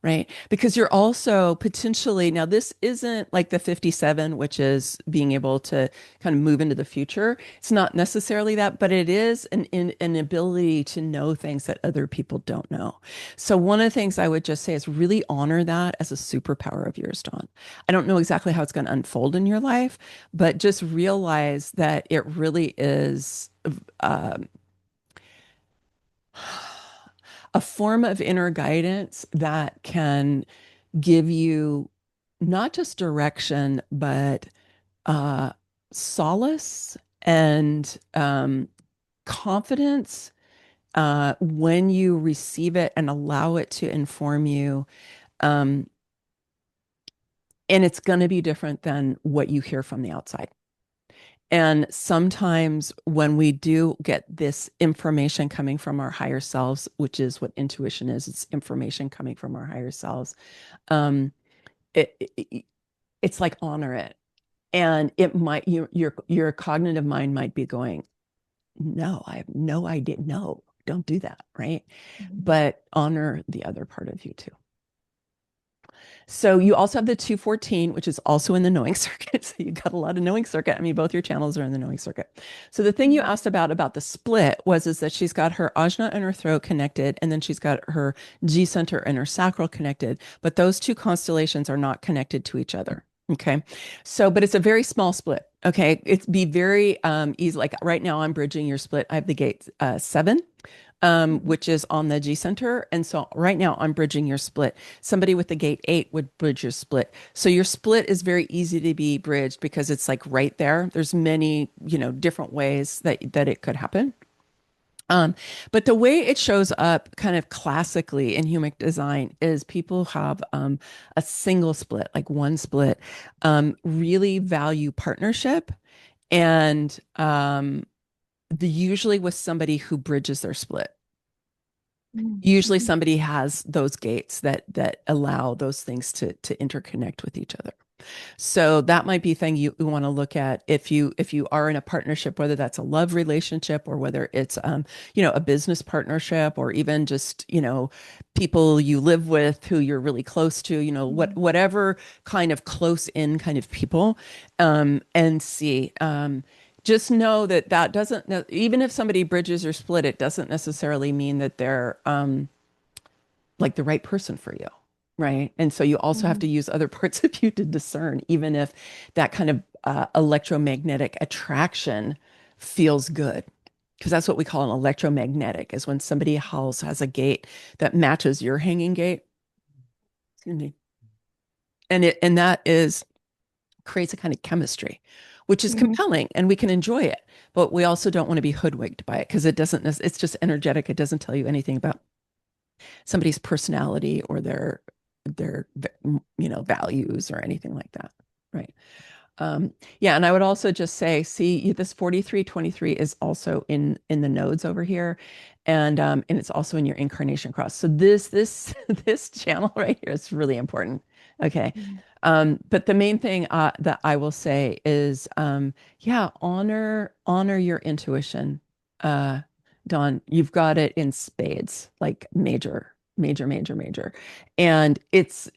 Right. Because you're also potentially, now this isn't like the 57, which is being able to kind of move into the future. It's not necessarily that, but it is an ability to know things that other people don't know. So one of the things I would just say is really honor that as a superpower of yours, Dawn. I don't know exactly how it's going to unfold in your life, but just realize that it really is um, a form of inner guidance that can give you not just direction, but uh, solace and confidence when you receive it and allow it to inform you. Um, and it's going to be different than what you hear from the outside. And sometimes when we do get this information coming from our higher selves, which is what intuition is, it's information coming from our higher selves. Um, it's like honor it, and it might your cognitive mind might be going, no, I have no idea, no, don't do that, right? But honor the other part of you too. So you also have the 214, which is also in the knowing circuit. So you got a lot of knowing circuit. I mean, both your channels are in the knowing circuit. So the thing you asked about the split is that she's got her ajna and her throat connected, and then she's got her G center and her sacral connected. But those two constellations are not connected to each other. Okay. So, but it's a very small split. Okay. It's be very easy. Like right now, I'm bridging your split. I have the gate 7. Which is on the G center. And so right now I'm bridging your split. Somebody with the gate 8 would bridge your split. So your split is very easy to be bridged because it's like right there. There's many, different ways that it could happen. But the way it shows up kind of classically in human design is people have a single split, like one split, really value partnership and usually with somebody who bridges their split. Usually somebody has those gates that allow those things to interconnect with each other. So that might be a thing you want to look at if you are in a partnership, whether that's a love relationship or whether it's a business partnership or even just people you live with who you're really close to, whatever kind of close in kind of people, and see. Just know that doesn't, even if somebody bridges or split, it doesn't necessarily mean that they're like the right person for you. Right. And so you also have to use other parts of you to discern, even if that kind of electromagnetic attraction feels good. Because that's what we call an electromagnetic, is when somebody else has a gate that matches your hanging gate. Excuse me. And that creates a kind of chemistry, which is compelling and we can enjoy it. But we also don't want to be hoodwinked by it because it's just energetic. It doesn't tell you anything about somebody's personality or their values or anything like that, right? Yeah, and I would also just say, see, this 4323 is also in the nodes over here, and it's also in your Incarnation Cross. So this this channel right here is really important. Okay. But the main thing that I will say is, yeah, honor your intuition. Dawn, you've got it in spades, like major, major, major, major. And let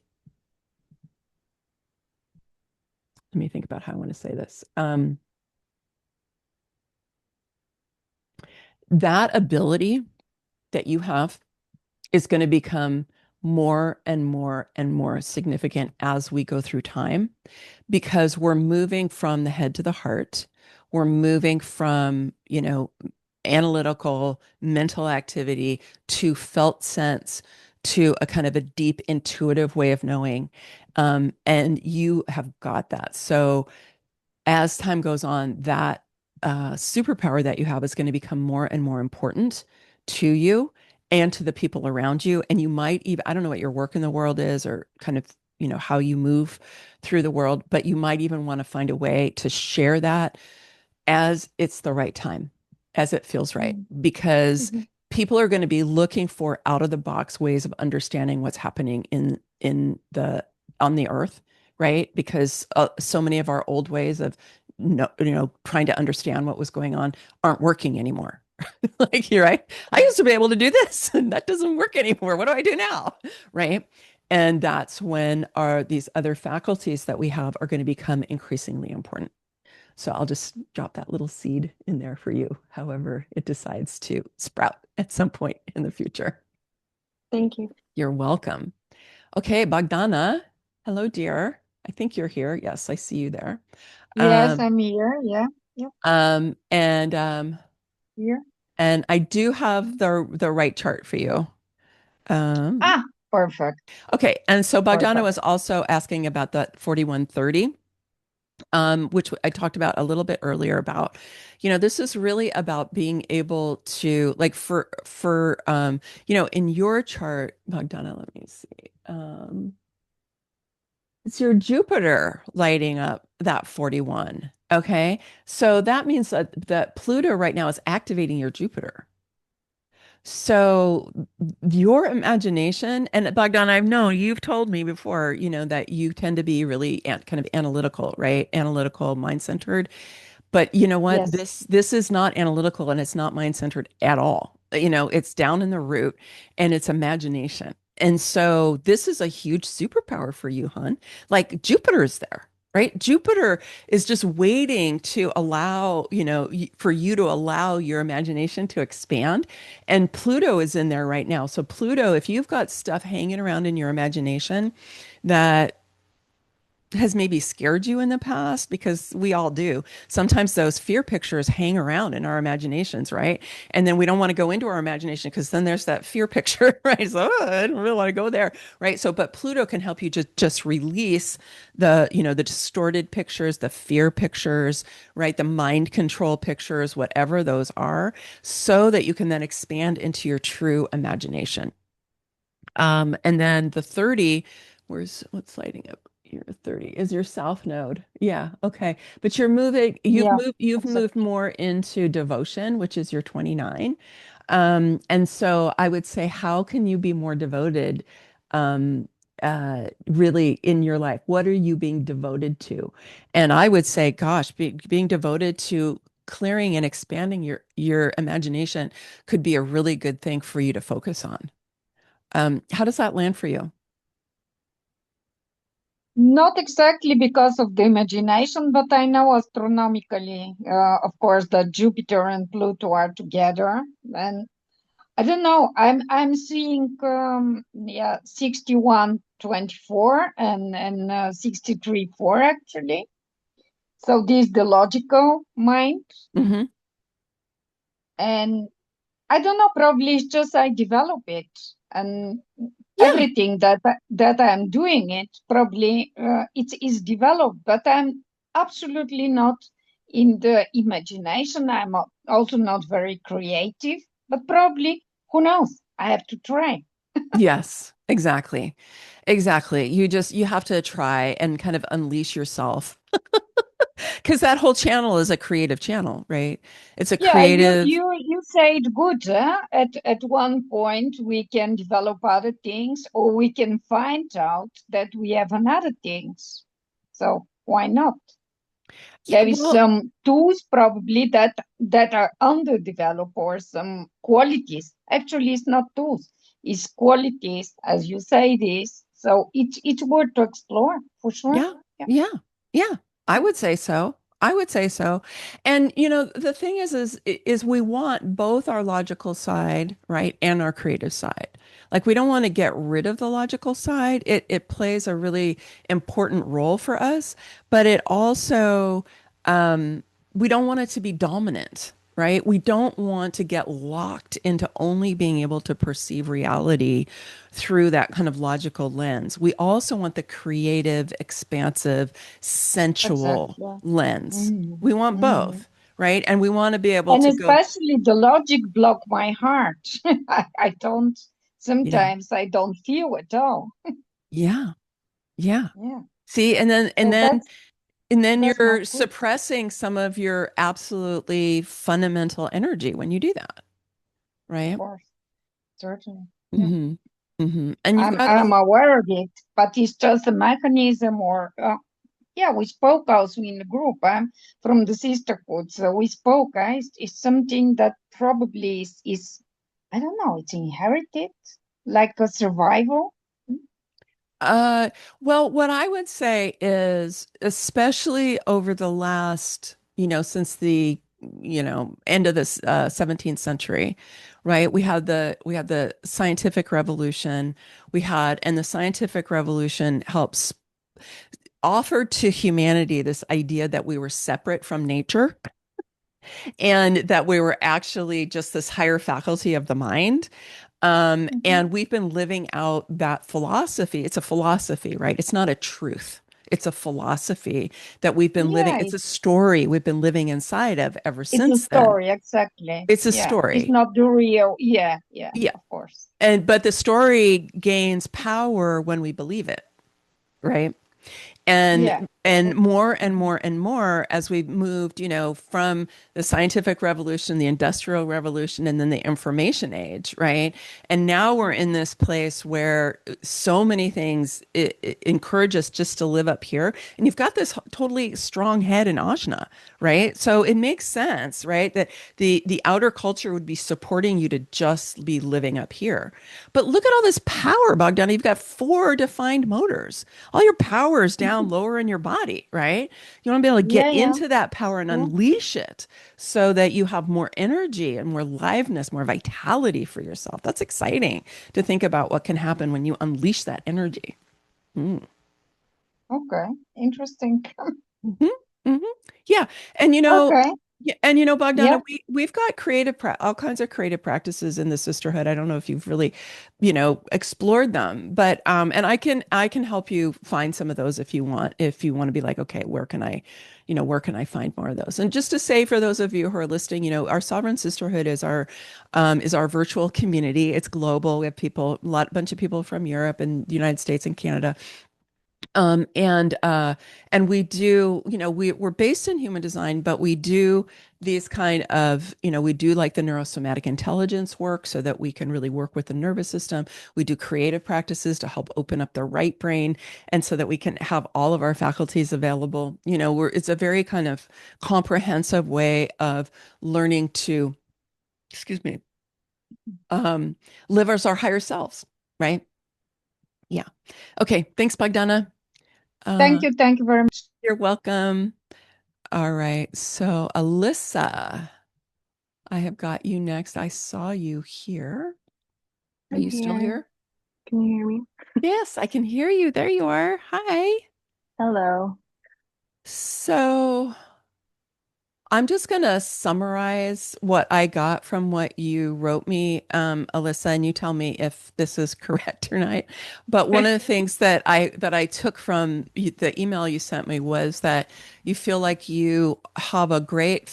me think about how I want to say this. That ability that you have is going to become more and more and more significant as we go through time, because we're moving from the head to the heart. We're moving from, analytical mental activity to felt sense to a kind of a deep intuitive way of knowing. And you have got that. So as time goes on, that superpower that you have is going to become more and more important to you and to the people around you. And you might even, I don't know what your work in the world is or kind of, how you move through the world, but you might even want to find a way to share that as it's the right time. as it feels right, Mm. because Mhm. people are going to be looking for out of the box ways of understanding what's happening in the on the earth, right? Because so many of our old ways of trying to understand what was going on aren't working anymore. Like, you're right. I used to be able to do this, and that doesn't work anymore. What do I do now? Right. And that's when these other faculties that we have are going to become increasingly important. So I'll just drop that little seed in there for you, however it decides to sprout at some point in the future. Thank you. You're welcome. Okay, Bogdana. Hello, dear. I think you're here. Yes, I see you there. Yes, I'm here. Yeah, yeah, Um, and here. and I do have the right chart for you. Perfect. Okay, and so Bogdana Perfect. was also asking about that 4130. Which I talked about a little bit earlier about, this is really about being able to, like, in your chart, Bogdana, let me see. It's your Jupiter lighting up that 41. Okay. So that means that Pluto right now is activating your Jupiter. So your imagination, and Bogdan, I've known you've told me before, that you tend to be really kind of analytical, right? Analytical, mind-centered. But you know what? Yes. This is not analytical, and it's not mind-centered at all. It's down in the root, and it's imagination. And so this is a huge superpower for you, hon. Like, Jupiter is there, right? Jupiter is just waiting to allow, for you to allow your imagination to expand. And Pluto is in there right now. So Pluto, if you've got stuff hanging around in your imagination that has maybe scared you in the past, because we all do. Sometimes those fear pictures hang around in our imaginations, right? And then we don't want to go into our imagination because then there's that fear picture, right? So I don't really want to go there, right? So, but Pluto can help you just release the distorted pictures, the fear pictures, right? The mind control pictures, whatever those are, so that you can then expand into your true imagination. And then the 30, what's lighting up? Your 30 is your south node. Yeah, okay. But Yeah, you've exactly. moved more into devotion, which is your 29. And so I would say, how can you be more devoted, really, in your life? What are you being devoted to? And I would say, gosh, being devoted to clearing and expanding your imagination could be a really good thing for you to focus on. How does that land for you? Not exactly because of the imagination, but I know astronomically, of course, that Jupiter and Pluto are together, and I don't know. I'm seeing 61-24 and 63-4 actually. So this is the logical mind, Mm-hmm. and I don't know. Probably it's just I develop it, and Yeah. everything that I'm doing it probably it is developed, but I'm absolutely not in the imagination. I'm also not very creative, but probably who knows? I have to try. Yes, exactly. Exactly. You have to try and kind of unleash yourself, because that whole channel is a creative channel, right? It's a Yeah, creative. you say it good. Huh? At one point we can develop other things, or we can find out that we have another things. So why not? Yeah, There is well, some tools probably that are underdeveloped, or some qualities. Actually, it's not tools, it's qualities, as you say this. So it's worth to explore for sure. yeah, Yeah. yeah, yeah. I would say so. I would say so. And the thing is we want both our logical side, right, and our creative side. Like, we don't want to get rid of the logical side. It plays a really important role for us, but it also, we don't want it to be dominant, right? We don't want to get locked into only being able to perceive reality through that kind of logical lens. We also want the creative, expansive, sensual Exactly. lens. Mhm. We want Mhm. both, right? And we want to be able And to go, especially the logic block my heart. I don't, yeah, sometimes I don't feel at all. yeah, yeah. Yeah. See, and then So that's And then That's not you're good. suppressing some of your absolutely fundamental energy when you do that, Of right? course, certainly. Yeah. Hmm. And you've got I'm aware of it, but it's just a mechanism or yeah, we spoke also in the group. I'm from the sisterhood, so we spoke. It's something that probably is, I don't know, it's inherited, like a survival. Uh, well, what I would say is, especially over the last, since the, end of this 17th century, right? We had the scientific revolution. And the scientific revolution helps offer to humanity this idea that we were separate from nature and that we were actually just this higher faculty of the mind. Mhm. And we've been living out that philosophy. It's a philosophy, right? It's not a truth. It's a philosophy that we've been living. Yeah, It's a story we've been living inside of ever it's a since then. story, exactly. It's a Yeah, it's story. not the real. Yeah, yeah, Yeah. of course. But the story gains power when we believe it, right? and Yeah. and That's more and more and more as we've moved, from the scientific revolution, the industrial revolution, and then the information age, right? And now we're in this place where so many things it encourage us just to live up here. And you've got this totally strong head in Ajna, right? So it makes sense, right? That the outer culture would be supporting you to just be living up here. But look at all this power, Bogdan. You've got four defined motors. All your power is down lower in your body, right? You want to be able to get yeah, yeah. into that power and True. unleash it so that you have more energy and more liveness, more vitality for yourself. That's exciting to think about what can happen when you unleash that energy. Mm. Okay, interesting. Hmm. Hmm. Yeah. And Okay. yeah, Bogdana, Yeah. we've got all kinds of creative practices in the sisterhood. I don't know if you've really, explored them, but and I can help you find some of those if you want to be like, okay, where can I find more of those? And just to say for those of you who are listening, our Sovereign Sisterhood is our virtual community. It's global. We have bunch of people from Europe and the United States and Canada. And we do, we're based in human design, but we do these kind of, we do like the neurosomatic intelligence work so that we can really work with the nervous system. We do creative practices to help open up the right brain and so that we can have all of our faculties available. It's a very kind of comprehensive way of learning to, excuse me, um, live as our higher selves, right? Yeah. Okay. Thanks, Bogdana. Thank Uh, you. Thank you very much. you're welcome. All right. So, Alyssa, I have got you next. I saw you here. Are I'm you still here. here? Can you hear me? Yes, I can hear you. There you are. Hi. Hello. So, I'm just going to summarize what I got from what you wrote me, Alyssa, and you tell me if this is correct or not. But one of the things that I took from the email you sent me was that you feel like you have a great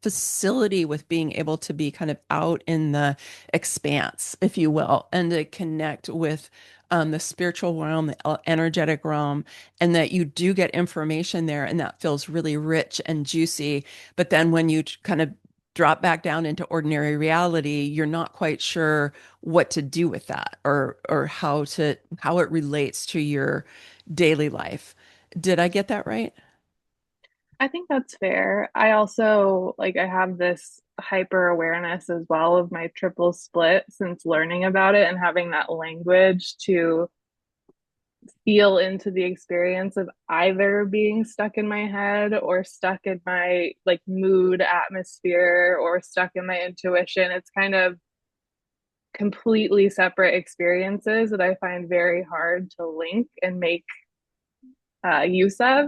facility with being able to be kind of out in the expanse, if you will, and to connect with the spiritual realm, the energetic realm, and that you do get information there, and that feels really rich and juicy. But then when you kind of drop back down into ordinary reality, you're not quite sure what to do with that or how it relates to your daily life. Did I get that right? I think that's fair. I also I have this hyper awareness as well of my triple split since learning about it and having that language to feel into the experience of either being stuck in my head or stuck in my mood atmosphere or stuck in my intuition. It's kind of completely separate experiences that I find very hard to link and make use of.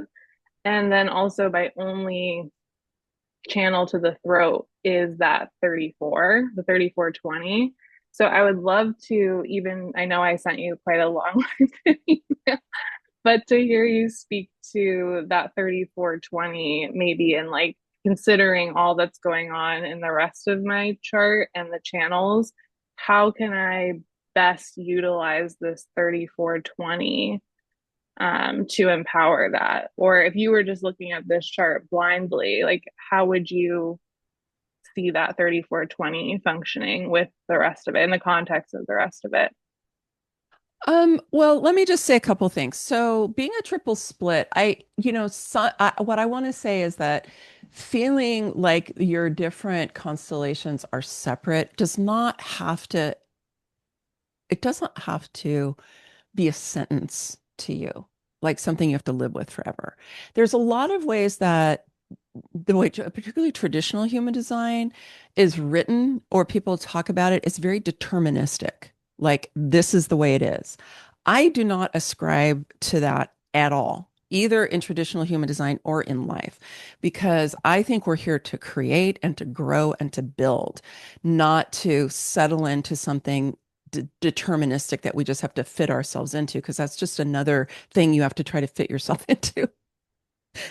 And then also my only channel to the throat is that 34, the 3420. So I would love to even, I know I sent you quite a long email, but to hear you speak to that 3420, maybe in considering all that's going on in the rest of my chart and the channels, how can I best utilize this 3420 to empower that? Or if you were just looking at this chart blindly, like how would you see that 3420 functioning with the rest of it in the context of the rest of it? Well, let me just say a couple things. So, being a triple split, what I want to say is that feeling like your different constellations are separate it doesn't have to be a sentence to you, like something you have to live with forever. There's a lot of ways that the way, particularly traditional human design is written or people talk about it, is very deterministic. Like this is the way it is. I do not ascribe to that at all, either in traditional human design or in life, because I think we're here to create and to grow and to build, not to settle into something deterministic that we just have to fit ourselves into, because that's just another thing you have to try to fit yourself into.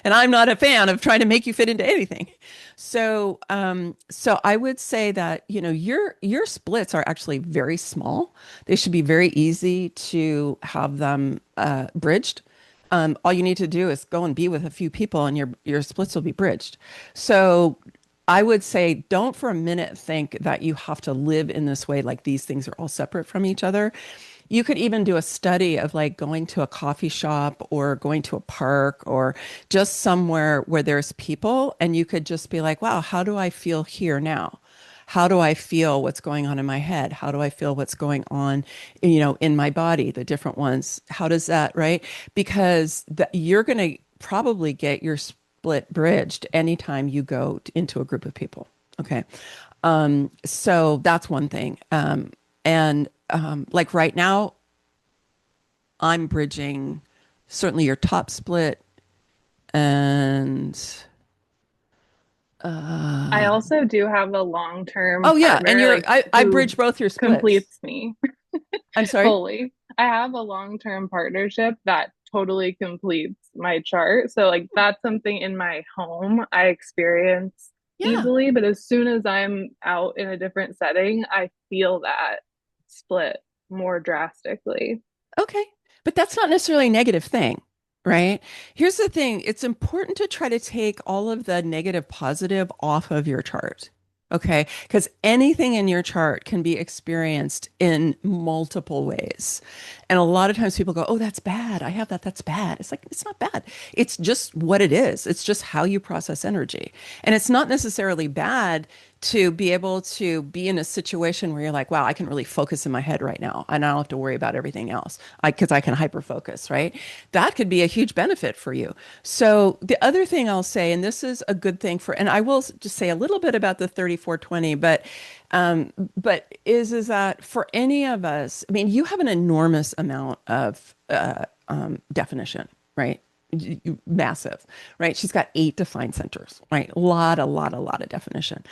And I'm not a fan of trying to make you fit into anything. So I would say that, your splits are actually very small. They should be very easy to have them bridged. All you need to do is go and be with a few people and your splits will be bridged. So I would say don't for a minute think that you have to live in this way, like these things are all separate from each other. You could even do a study of like going to a coffee shop or going to a park or just somewhere where there's people, and you could just be like, wow, how do I feel here now? How do I feel what's going on in my head? How do I feel what's going on, in my body, the different ones? How does that, right? Because you're going to probably get your split bridged anytime you go into a group of people. Okay. So that's one thing. And like right now, I'm bridging certainly your top split and I also do have a long-term oh yeah, and partner, like I who bridge both your splits. completes me I'm sorry. fully. I have a long-term partnership that totally completes my chart. So like that's something in my home I experience Yeah. easily, but as soon as I'm out in a different setting, I feel that split more drastically. Okay. But that's not necessarily a negative thing, right? Here's the thing. It's important to try to take all of the negative positive off of your chart. Okay. Because anything in your chart can be experienced in multiple ways. And a lot of times people go, oh, that's bad. I have that. That's bad. It's like, it's not bad. It's just what it is. It's just how you process energy. And it's not necessarily bad to be able to be in a situation where you're like, wow, I can really focus in my head right now and I don't have to worry about everything else because I can hyper focus, right? That could be a huge benefit for you. So the other thing I'll say, and this is a good thing and I will just say a little bit about the 3420, but is that for any of us, I mean, you have an enormous amount of definition, right? Massive, right? She's got 8 defined centers, right? A lot of definition,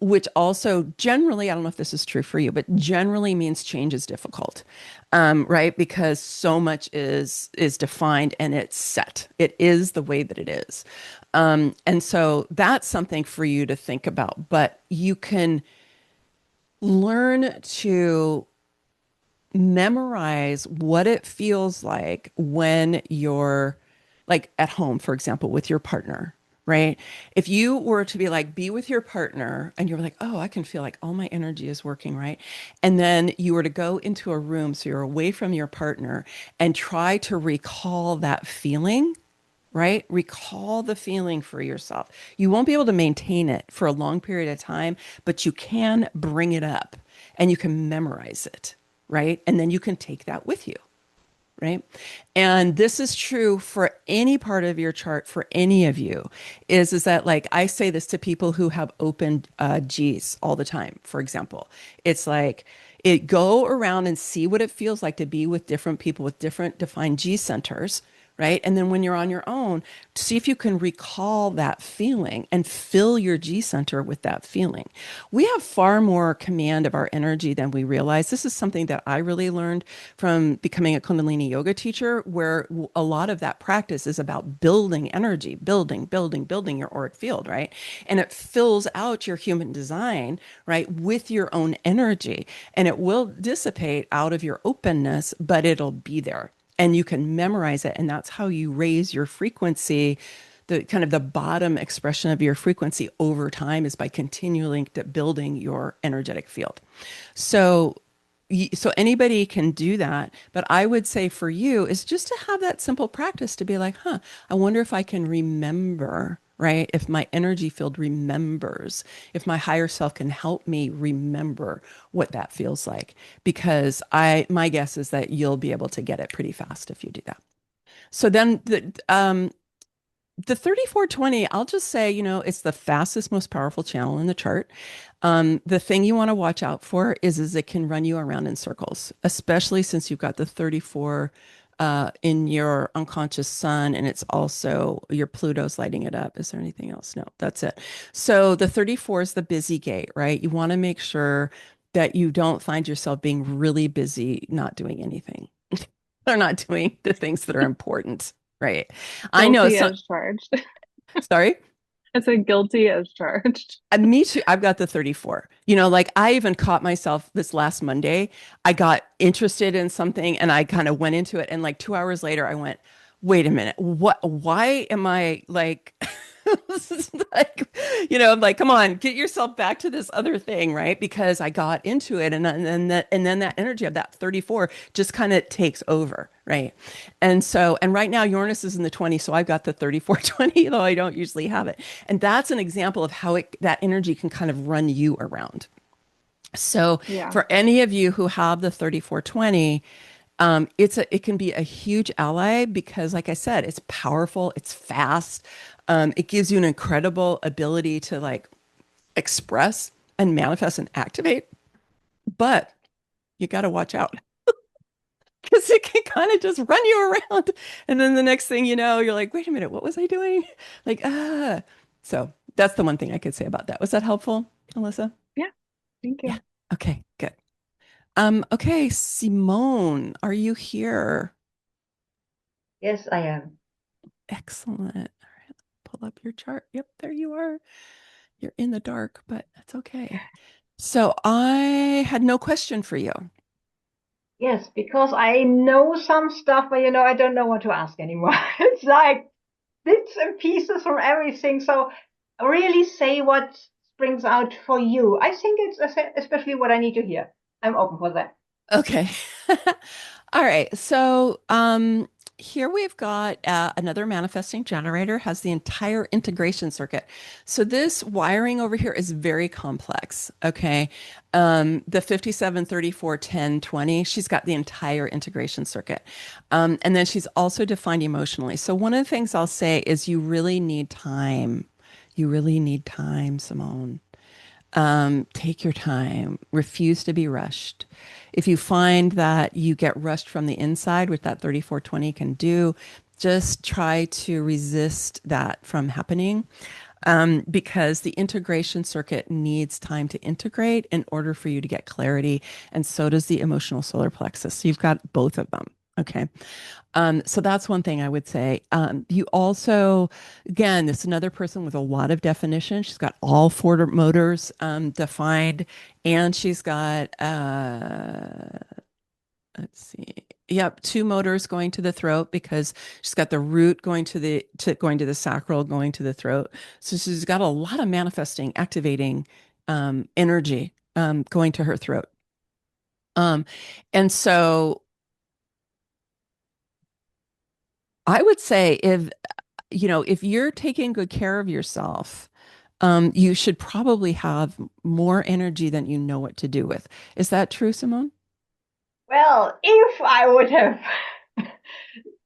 which also generally, I don't know if this is true for you, but generally means change is difficult, right? Because so much is defined and it's set. It is the way that it is. And so that's something for you to think about, but you can learn to memorize what it feels like when you're like at home, for example, with your partner, right? If you were to be with your partner and you're like, oh, I can feel like all my energy is working, right? And then you were to go into a room, so you're away from your partner and try to recall that feeling, right? Recall the feeling for yourself. You won't be able to maintain it for a long period of time, but you can bring it up and you can memorize it, right? And then you can take that with you, right? And this is true for any part of your chart for any of you, is that like I say this to people who have open G's all the time, for example. It's like go around and see what it feels like to be with different people with different defined G centers, right? And then when you're on your own, see if you can recall that feeling and fill your G center with that feeling. We have far more command of our energy than we realize. This is something that I really learned from becoming a Kundalini yoga teacher, where a lot of that practice is about building energy, building your auric field, right? And it fills out your human design, right, with your own energy. And it will dissipate out of your openness, but it'll be there. and you can memorize it. And that's how you raise your frequency. The kind of the bottom expression of your frequency over time is by continually building your energetic field. So so anybody can do that, but I would say for you is just to have that simple practice to be like, I wonder if I can remember, right? If my energy field remembers, if my higher self can help me remember what that feels like, because my guess is that you'll be able to get it pretty fast if you do that. So then the 3420, I'll just say, it's the fastest, most powerful channel in the chart. The thing you want to watch out for is it can run you around in circles, especially since you've got the 34 in your unconscious sun, and it's also your Pluto's lighting it up. Is there anything else? No, that's it. So the 34 is the busy gate, right? You want to make sure that you don't find yourself being really busy, not doing anything. Or not doing the things that are important, right? I know Guilty some, as charged. sorry. I said guilty as charged. Me too. I've got the 34. Like I even caught myself this last Monday. I got interested in something and I kind of went into it. And like 2 hours later, I went, wait a minute. Why am I like, this is like, I'm like, come on, get yourself back to this other thing, right? Because I got into it, and then that energy of that 34 just kind of takes over, right? And right now Uranus is in the 20, so I've got the 3420, though I don't usually have it. And that's an example of how that energy can kind of run you around. So Yeah. for any of you who have the 3420, it can be a huge ally because, like I said, it's powerful, it's fast, it gives you an incredible ability to like express and manifest and activate, but you got to watch out because it can kind of just run you around, and then the next thing you know, you're like, wait a minute, what was I doing? Like, So that's the one thing I could say about that. Was that helpful, Alyssa? Yeah. Thank you. Yeah. Okay, good. Okay, Simone, are you here? Yes, I am. Excellent. All right, pull up your chart. Yep, there you are. You're in the dark, but that's okay. So I had no question for you. Yes, because I know some stuff, but I don't know what to ask anymore. It's like bits and pieces from everything. So really say what springs out for you. I think it's especially what I need to hear. I'm open for that. Okay. All right. So here we've got another manifesting generator has the entire integration circuit. So this wiring over here is very complex. Okay. The 57, 34, 10, 20, she's got the entire integration circuit. And then she's also defined emotionally. So one of the things I'll say is you really need time. You really need time, Simone. Take your time, refuse to be rushed. If you find that you get rushed from the inside, which that 3420 can do, just try to resist that from happening. Because the integration circuit needs time to integrate in order for you to get clarity. And so does the emotional solar plexus. So you've got both of them. Okay. So that's one thing I would say. You also, again, this is another person with a lot of definition. She's got all four motors defined, and she's got, let's see, yep, two motors going to the throat because she's got the root going to the sacral, going to the throat. So she's got a lot of manifesting, activating energy going to her throat. And so I would say if you're taking good care of yourself, you should probably have more energy than you know what to do with. Is that true, Simone? Well, if I would have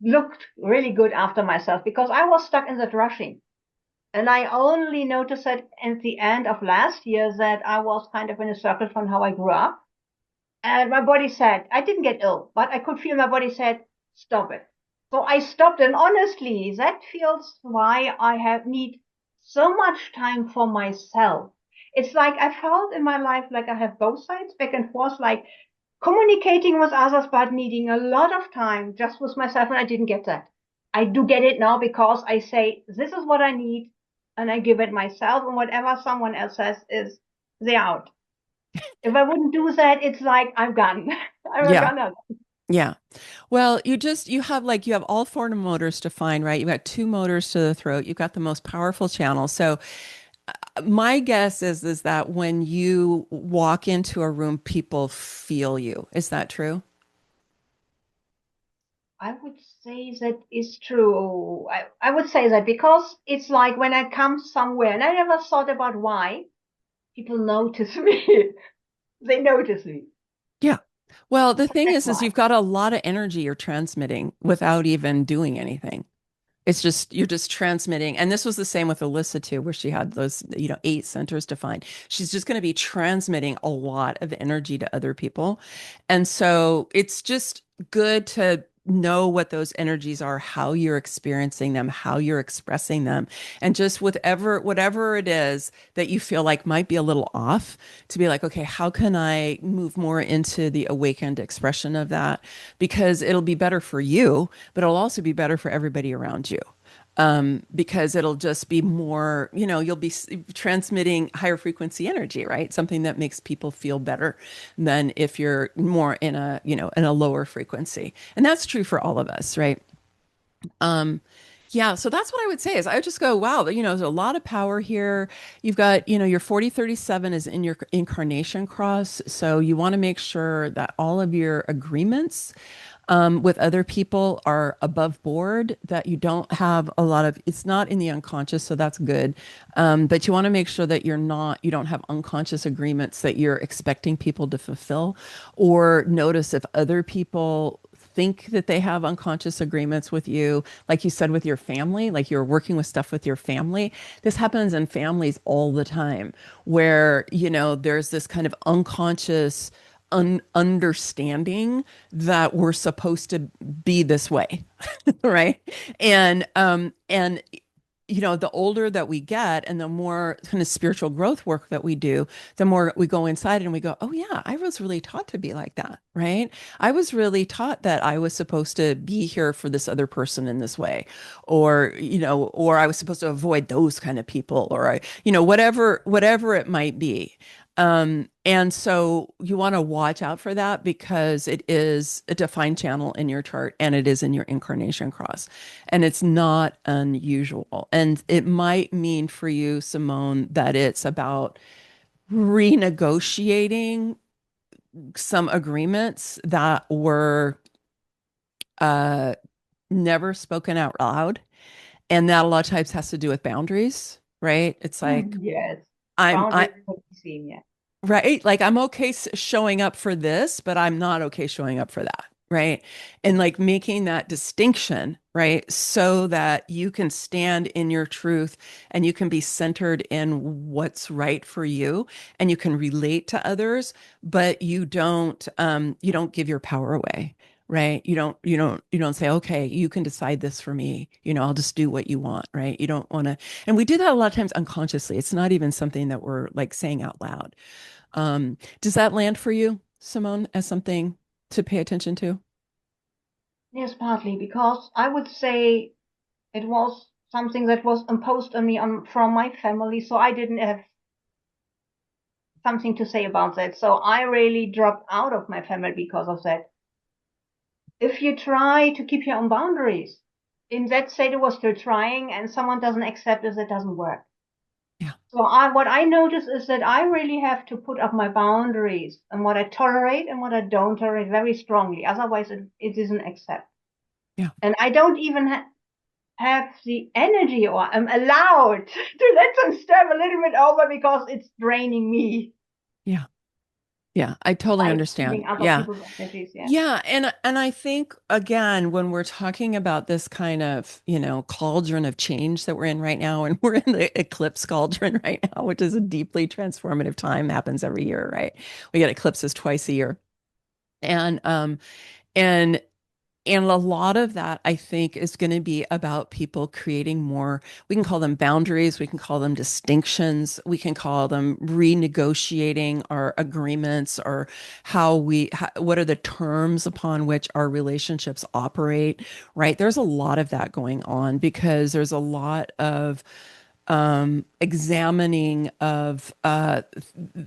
looked really good after myself, because I was stuck in that rushing. And I only noticed that at the end of last year that I was kind of in a circle from how I grew up. And my body said, I didn't get ill, but I could feel my body said, stop it. So I stopped. And honestly, that feels why I need so much time for myself. It's like I felt in my life like I have both sides back and forth, like communicating with others, but needing a lot of time just with myself. And I didn't get that. I do get it now because I say, this is what I need. And I give it myself, and whatever someone else says is they're out. If I wouldn't do that, it's like I'm gone. I'm Yeah. gone. Yeah. Well, you have like you have all four motors to find, right? You've got two motors to the throat. You've got the most powerful channel. So my guess is that when you walk into a room, people feel you. Is that true? I would say that is true. I would say that because it's like when I come somewhere and I never thought about why people notice me. They notice me. Yeah. Well, the thing That's is why. you've got a lot of energy you're transmitting without even doing anything. It's just you're just transmitting. And this was the same with Alyssa too, where she had those, 8 centers defined. She's just going to be transmitting a lot of energy to other people. And so it's just good to know what those energies are, how you're experiencing them, how you're expressing them, and just whatever it is that you feel like might be a little off, to be like, okay, how can I move more into the awakened expression of that? Because it'll be better for you, but it'll also be better for everybody around you. Because it'll just be more, you'll be transmitting higher frequency energy, right? Something that makes people feel better than if you're more in a lower frequency. And that's true for all of us, right? Yeah, so that's what I would say is I would just go, wow, there's a lot of power here. You've got, your 4037 is in your incarnation cross. So you want to make sure that all of your agreements with other people are above board, that you don't have a lot of, it's not in the unconscious, so that's good. But you want to make sure that you don't have unconscious agreements that you're expecting people to fulfill, or notice if other people think that they have unconscious agreements with you, like you said, with your family, like you're working with stuff with your family. This happens in families all the time where, there's this kind of unconscious understanding that we're supposed to be this way, right? And the older that we get and the more kind of spiritual growth work that we do, the more we go inside and we go, oh yeah, I was really taught to be like that, right? I was really taught that I was supposed to be here for this other person in this way, or I was supposed to avoid those kind of people, or whatever it might be. And so you want to watch out for that because it is a defined channel in your chart and it is in your incarnation cross. And it's not unusual. And it might mean for you, Simone, that it's about renegotiating some agreements that were uh, never spoken out loud. And that a lot of times has to do with boundaries, right? It's like, Yes. I'm, I, Boundaries can be seen, yeah. right? Like I'm okay showing up for this, but I'm not okay showing up for that, right? And like making that distinction, right? So that you can stand in your truth and you can be centered in what's right for you and you can relate to others, but you don't give your power away. Right. You don't say, okay, you can decide this for me. I'll just do what you want. Right. You don't want to, and we do that a lot of times unconsciously. It's not even something that we're like saying out loud. Does that land for you, Simone, as something to pay attention to? Yes, partly because I would say it was something that was imposed on me from my family, so I didn't have something to say about that. So I really dropped out of my family because of that. If you try to keep your own boundaries, in that state, it was still trying, and someone doesn't accept it, that doesn't work. Yeah. So what I notice is that I really have to put up my boundaries and what I tolerate and what I don't tolerate very strongly. Otherwise, it isn't accepted. Yeah. And I don't even have the energy, or I'm allowed to let them step a little bit over because it's draining me. Yeah. Yeah. I totally By understand. feeding other Yeah. people's energies, yeah. Yeah, and I think again when we're talking about this kind of, cauldron of change that we're in right now, and we're in the eclipse cauldron right now, which is a deeply transformative time, happens every year, right? We get eclipses twice a year. And and a lot of that, I think, is going to be about people creating more. We can call them boundaries. We can call them distinctions. We can call them renegotiating our agreements, or what are the terms upon which our relationships operate, right? There's a lot of that going on because there's a lot of examining of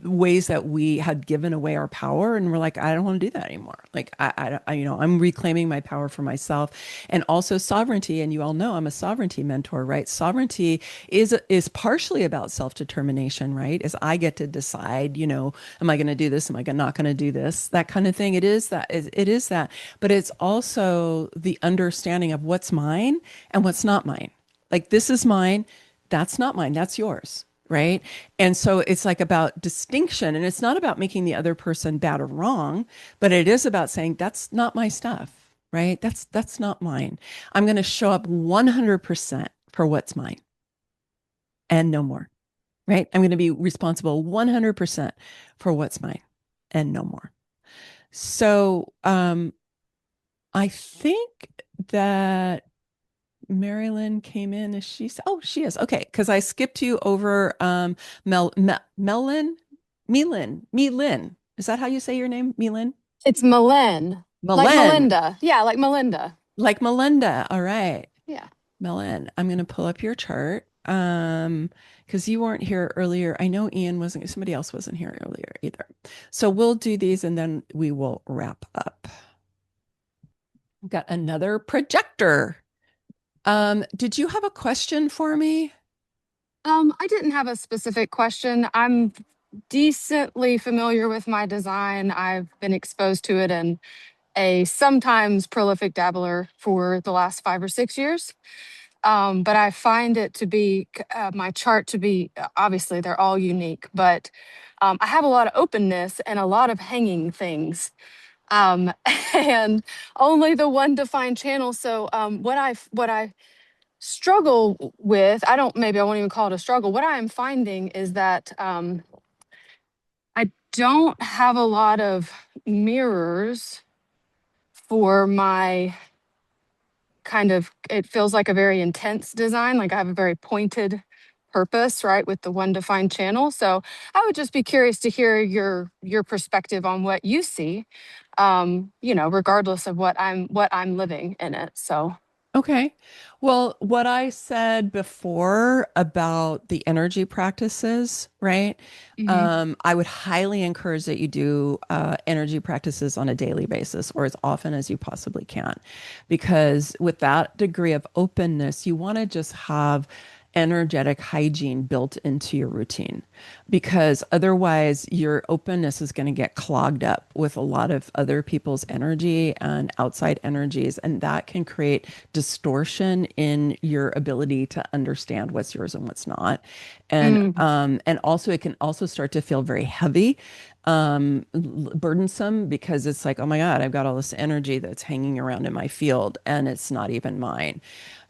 ways that we had given away our power, and we're like, I don't want to do that anymore. Like I'm reclaiming my power for myself, and also sovereignty. And you all know I'm a sovereignty mentor, right? Sovereignty is partially about self-determination, right? Is I get to decide, am I going to do this? Am I not going to do this? That kind of thing. It is that. It is that. But it's also the understanding of what's mine and what's not mine. Like this is mine, that's not mine, that's yours, right? And so it's like about distinction, and it's not about making the other person bad or wrong, but it is about saying that's not my stuff, right? That's not mine. I'm going to show up 100% for what's mine and no more, right? I'm going to be responsible 100% for what's mine and no more. So I think that Marilyn came in. Is she? Oh, she is. Okay, because I skipped you over Melin. Melin. Is that how you say your name? Melin? It's Melen. Like Melen. Melinda. Yeah, like Melinda. Like Melinda. All right. Yeah. Melin. I'm going to pull up your chart. Because you weren't here earlier. I know Ian wasn't, somebody else wasn't here earlier either. So we'll do these and then we will wrap up. We've got another projector. Did you have a question for me? I didn't have a specific question. I'm decently familiar with my design. I've been exposed to it and a sometimes prolific dabbler for the last 5 or 6 years. But I find it to be my chart to be obviously they're all unique, but I have a lot of openness and a lot of hanging things. And only the one defined channel. So what I struggle with, maybe I won't even call it a struggle. What I am finding is that I don't have a lot of mirrors for my it feels like a very intense design. Like I have a very pointed purpose, right, with the one defined channel. So I would just be curious to hear your perspective on what you see, regardless of what I'm living in it. So Okay. Well, what I said before about the energy practices, right? I would highly encourage that you do energy practices on a daily basis or as often as you possibly can. Because with that degree of openness, you want to just have energetic hygiene built into your routine, because otherwise your openness is going to get clogged up with a lot of other people's energy and outside energies, and that can create distortion in your ability to understand what's yours and what's not. And also it can also start to feel very heavy, burdensome, because it's like, oh my God, I've got all this energy that's hanging around in my field and it's not even mine.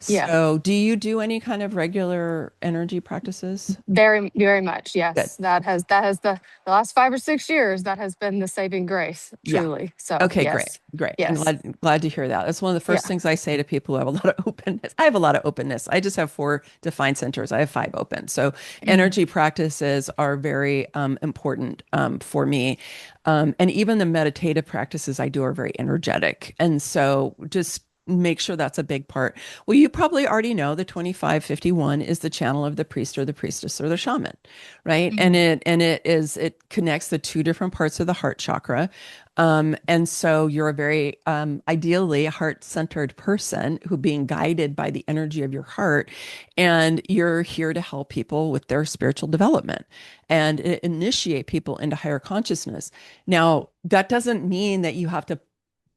yeah, So do you do any kind of regular energy practices? very, very much. Good. Yes. That has the last 5 or 6 years, that has been the saving grace, Yeah. truly. So Okay, yes. great. I'm Yes. glad to hear that. That's one of the first Yeah. things I say to people who have a lot of openness. I have a lot of openness. I just have 4 defined centers. I have 5 open. So energy practices are very important for me. And even the meditative practices I do are very energetic. And so just make sure that's a big part. Well, you probably already know the 2551 is the channel of the priest or the priestess or the shaman, right? And it connects the 2 different parts of the heart chakra. And so you're a very ideally heart-centered person who being guided by the energy of your heart, and you're here to help people with their spiritual development and initiate people into higher consciousness. Now, that doesn't mean that you have to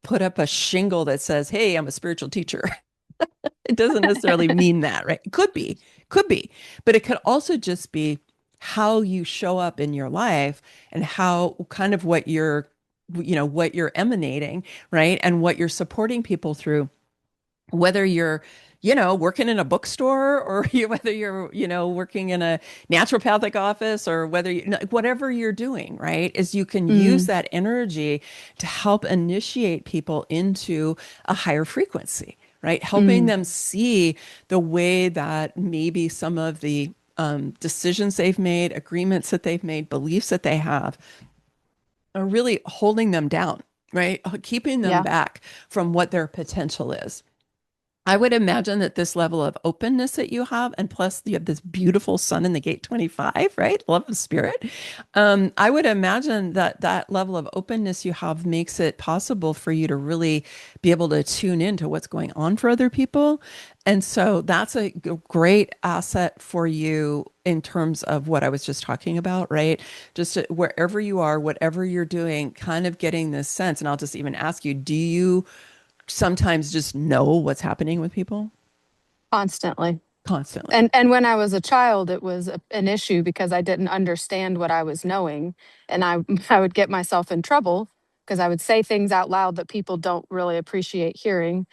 put up a shingle that says, "Hey, I'm a spiritual teacher." It doesn't necessarily mean that, right? It could be, but it could also just be how you show up in your life and how kind of what what you're emanating, right? And what you're supporting people through, whether you're working in a bookstore or whether you're working in a naturopathic office, or whether whatever you're doing, right, is you can use that energy to help initiate people into a higher frequency, right? Helping them see the way that maybe some of the decisions they've made, agreements that they've made, beliefs that they have are really holding them down, right? Keeping them Yeah. back from what their potential is. I would imagine that this level of openness that you have, and plus you have this beautiful sun in the gate 25, right? Love of spirit. I would imagine that that level of openness you have makes it possible for you to really be able to tune into what's going on for other people. And so that's a great asset for you in terms of what I was just talking about, right? Wherever you are, whatever you're doing, kind of getting this sense. And I'll just even ask you, do you sometimes just know what's happening with people Constantly. constantly? And when I was a child, it was an issue because I didn't understand what I was knowing, and I would get myself in trouble because I would say things out loud that people don't really appreciate hearing.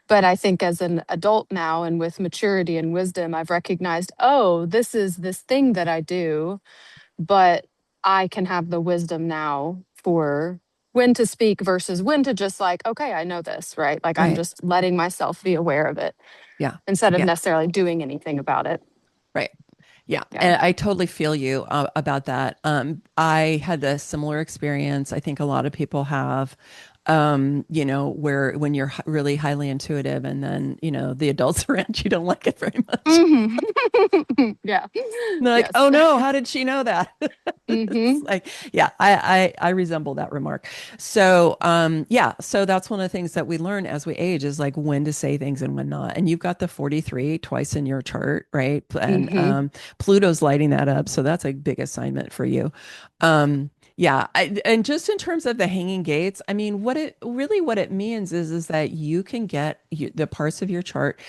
But I think as an adult now and with maturity and wisdom, I've recognized, oh, this is this thing that I do, but I can have the wisdom now for when to speak versus when to just like, okay, I know this, right? Like I'm Right. just letting myself be aware of it Yeah. instead of Yeah. necessarily doing anything about it. Right. Yeah. Yeah. And I totally feel you about that. I had a similar experience. I think a lot of people have, where when you're really highly intuitive and then, the adults around you don't like it very much. Yeah. And they're like, Yes. oh no, how did she know that? It's Hmm. like, yeah, I resemble that remark. So, yeah, so that's one of the things that we learn as we age is like when to say things and when not. And you've got the 43 twice in your chart, right? And Hmm. Pluto's lighting that up, so that's a big assignment for you. Yeah, and just in terms of the hanging gates, I mean, what it means is that you can get the parts of your chart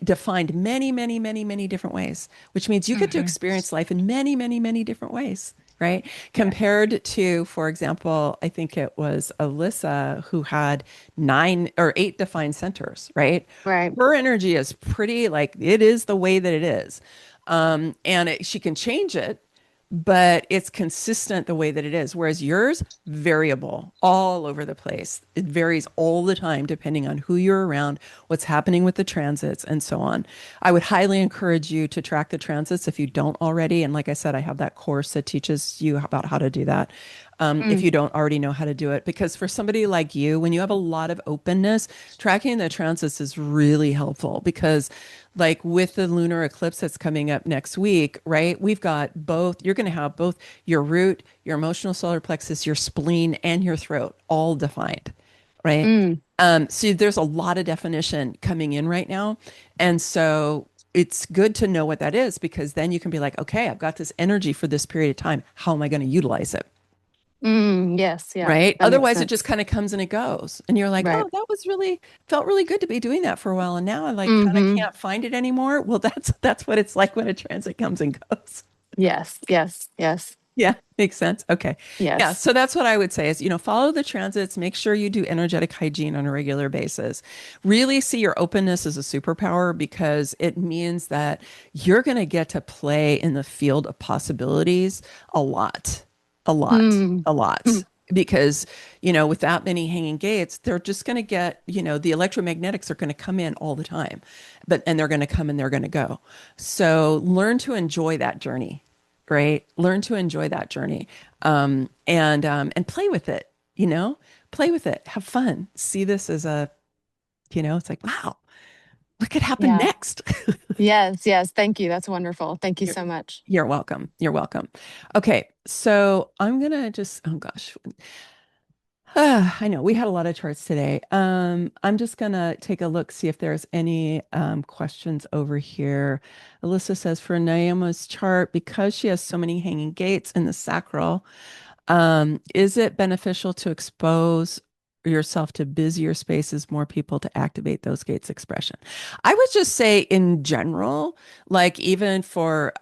defined many, many, many, many different ways, which means you get to Hmm. experience life in many, many, many different ways, right? Yeah. Compared to, for example, I think it was Alyssa who had 9 or 8 defined centers, right? Right. Her energy is pretty like it is the way that it is. She can change it, but it's consistent the way that it is. Whereas yours, variable all over the place. It varies all the time depending on who you're around, what's happening with the transits, and so on. I would highly encourage you to track the transits if you don't already. And like I said, I have that course that teaches you about how to do that. If Mm. you don't already know how to do it, because for somebody like you, when you have a lot of openness, tracking the transits is really helpful because like with the lunar eclipse that's coming up next week, right? We've got both, you're going to have both your root, your emotional solar plexus, your spleen, and your throat all defined, right? Mm. So there's a lot of definition coming in right now. And so it's good to know what that is because then you can be like, okay, I've got this energy for this period of time. How am I going to utilize it? Mm. Yes. Yeah. Right. That makes Otherwise, it just sense. kind of comes and it goes. And you're like, Right. oh, that was really felt really good to be doing that for a while. And now I like kind of Hmm. can't find it anymore. Well, that's what it's like when a transit comes and goes. Yes. Yes. Yes. Yeah, makes sense. Okay. Yeah. Yes. So that's what I would say is, follow the transits, make sure you do energetic hygiene on a regular basis. Really see your openness as a superpower because it means that you're going to get to play in the field of possibilities a lot, a lot, Mm. a lot. Mm. Because, with that many hanging gates, they're just going to get, the electromagnetics are going to come in all the time, and they're going to come and they're going to go. So learn to enjoy that journey, right? Learn to enjoy that journey, and play with it. Play with it, have fun. See this as it's like, wow, what could happen Yeah. next? Yes. Yes. Thank you. That's wonderful. Thank you You're, so much. you're welcome. You're welcome. Okay, so I'm gonna just, oh gosh, I know we had a lot of charts today. I'm just gonna take a look, see if there's any questions over here. Alyssa says for Naoma's chart, because she has so many hanging gates in the sacral, is it beneficial to expose yourself to busier spaces, more people to activate those gates expression? I would just say in general, like even for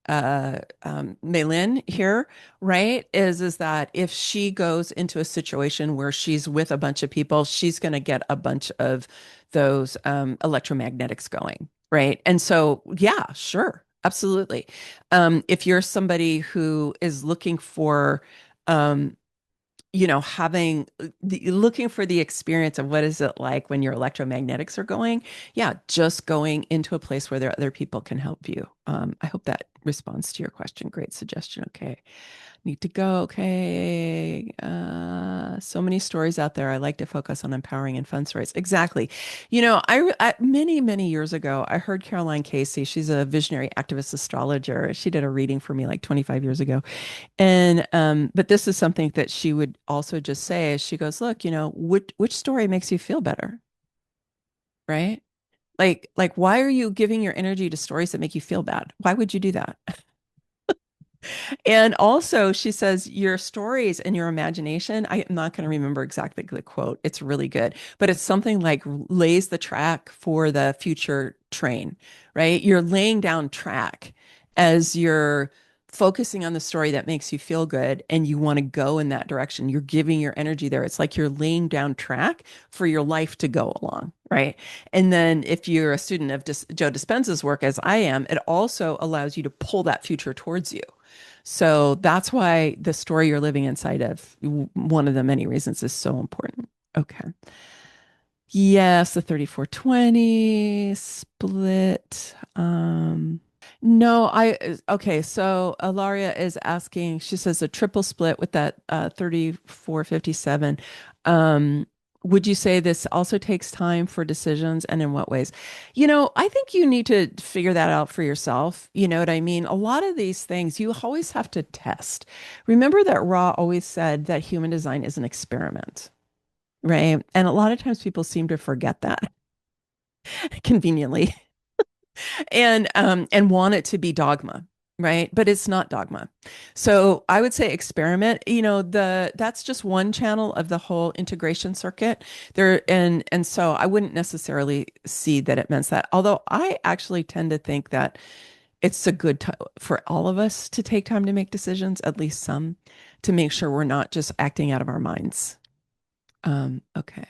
Maylin here, right, is that if she goes into a situation where she's with a bunch of people, she's going to get a bunch of those electromagnetics going, right? And so, yeah, sure, absolutely. If you're somebody who is looking for, um, looking for the experience of what is it like when your electromagnetics are going, yeah, just going into a place where there are other people can help you. I hope that responds to your question. Great suggestion. Okay. Need to go. Okay. so many stories out there. I like to focus on empowering and fun stories. Exactly. Many, many years ago, I heard Caroline Casey. She's a visionary activist astrologer. She did a reading for me like 25 years ago. And but this is something that she would also just say. She goes, "Look, which story makes you feel better, right? Like why are you giving your energy to stories that make you feel bad? Why would you do that?" And also, she says, your stories and your imagination, I am not going to remember exactly the quote. It's really good, but it's something like lays the track for the future train, right? You're laying down track as you're focusing on the story that makes you feel good and you want to go in that direction. You're giving your energy there. It's like you're laying down track for your life to go along, right? And then if you're a student of Joe Dispenza's work, as I am, it also allows you to pull that future towards you. So that's why the story you're living inside of, one of the many reasons, is so important. Okay. Yes, the 3420 split. No, okay. So Ilaria is asking, she says a triple split with that 3457. Would you say this also takes time for decisions, and in what ways? I think you need to figure that out for yourself. You know what I mean? A lot of these things you always have to test. Remember that Ra always said that human design is an experiment, right? And a lot of times people seem to forget that conveniently and want it to be dogma, right? But it's not dogma. So I would say experiment. That's just one channel of the whole integration circuit there. And so I wouldn't necessarily see that it meant that, although I actually tend to think that it's a good time for all of us to take time to make decisions, at least some, to make sure we're not just acting out of our minds. Okay.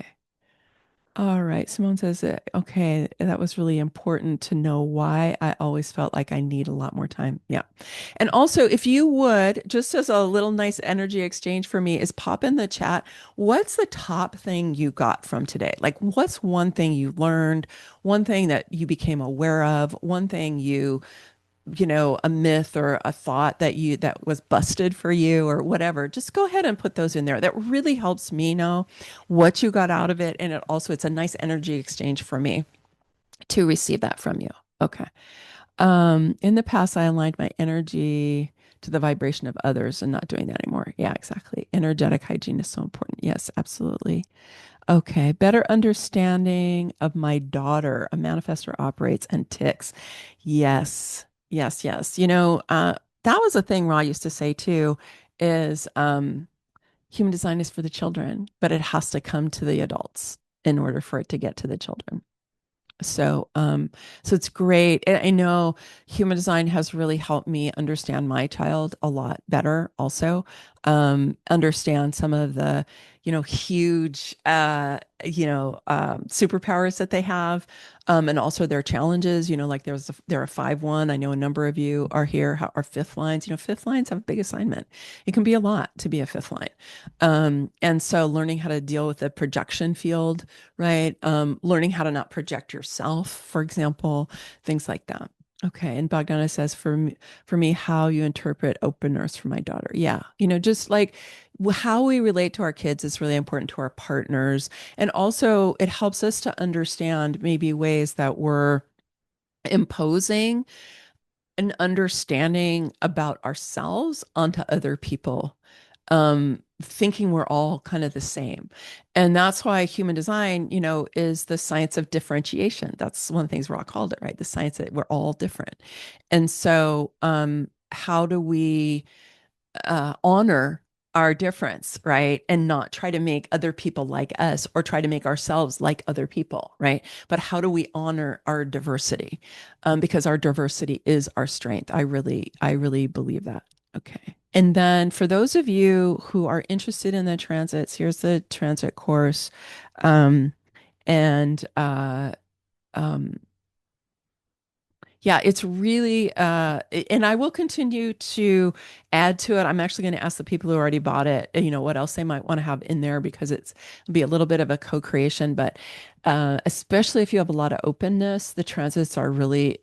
All right. Simone says that, okay, that was really important to know why I always felt like I need a lot more time. Yeah. And also, if you would, just as a little nice energy exchange for me, is pop in the chat. What's the top thing you got from today? Like, what's one thing you learned, one thing that you became aware of, one thing a myth or a thought that was busted for you or whatever. Just go ahead and put those in there. That really helps me know what you got out of it. And it's a nice energy exchange for me to receive that from you. Okay. In the past, I aligned my energy to the vibration of others and not doing that anymore. Yeah, exactly. Energetic hygiene is so important. Yes, absolutely. Okay, better understanding of my daughter. A manifestor operates and ticks. Yes, yes, yes. That was a thing Ra used to say too, is human design is for the children, but it has to come to the adults in order for it to get to the children. So it's great. I know human design has really helped me understand my child a lot better also. Understand some of the, huge, superpowers that they have, and also their challenges, like there are 5-1. I know a number of you are here, are fifth lines. Fifth lines have a big assignment. It can be a lot to be a fifth line. And so learning how to deal with the projection field, right? Learning how to not project yourself, for example, things like that. Okay. And Bogdana says, for me, how you interpret openness for my daughter. Yeah. Just like how we relate to our kids is really important, to our partners. And also it helps us to understand maybe ways that we're imposing an understanding about ourselves onto other people, thinking we're all kind of the same. And that's why human design, is the science of differentiation. That's one of the things Ra called it, right? The science that we're all different. And so, how do we honor our difference, right? And not try to make other people like us or try to make ourselves like other people, right? But how do we honor our diversity? Because our diversity is our strength. I really believe that. Okay. And then for those of you who are interested in the transits, here's the transit course. And yeah, it's really, and I will continue to add to it. I'm actually going to ask the people who already bought it, what else they might want to have in there, because it'll be a little bit of a co-creation. But especially if you have a lot of openness, the transits are really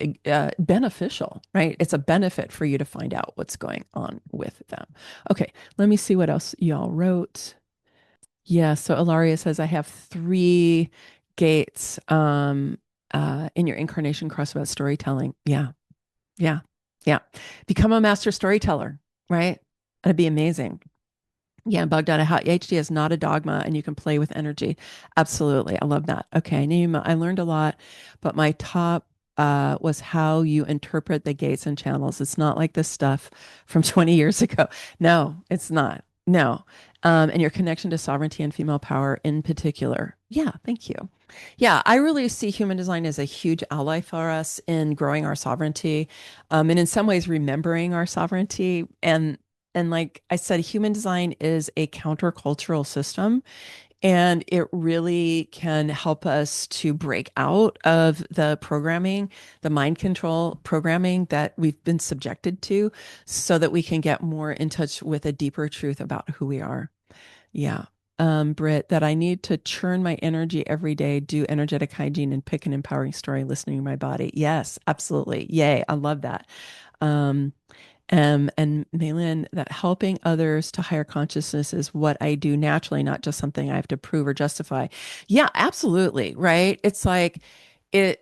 beneficial, right? It's a benefit for you to find out what's going on with them. Okay, let me see what else y'all wrote. Yeah, so Ilaria says I have 3 gates in your Incarnation Cross about storytelling. Yeah, yeah, yeah. Become a master storyteller, right? That'd be amazing. Yeah, Bogdana, how HD is not a dogma and you can play with energy. Absolutely. I love that. Okay, Nima, I learned a lot, but my top was how you interpret the gates and channels. It's not like this stuff from 20 years ago. No, it's not. No. And your connection to sovereignty and female power in particular. Yeah, thank you. Yeah, I really see human design as a huge ally for us in growing our sovereignty, and in some ways remembering our sovereignty. And like I said, human design is a countercultural system, and it really can help us to break out of the programming, the mind control programming that we've been subjected to, so that we can get more in touch with a deeper truth about who we are. Yeah. Britt, that I need to churn my energy every day, do energetic hygiene, and pick an empowering story, listening to my body. Yes, absolutely. Yay. I love that. Um, and Maylin, that helping others to higher consciousness is what I do naturally, not just something I have to prove or justify. Yeah, absolutely. Right. It's like if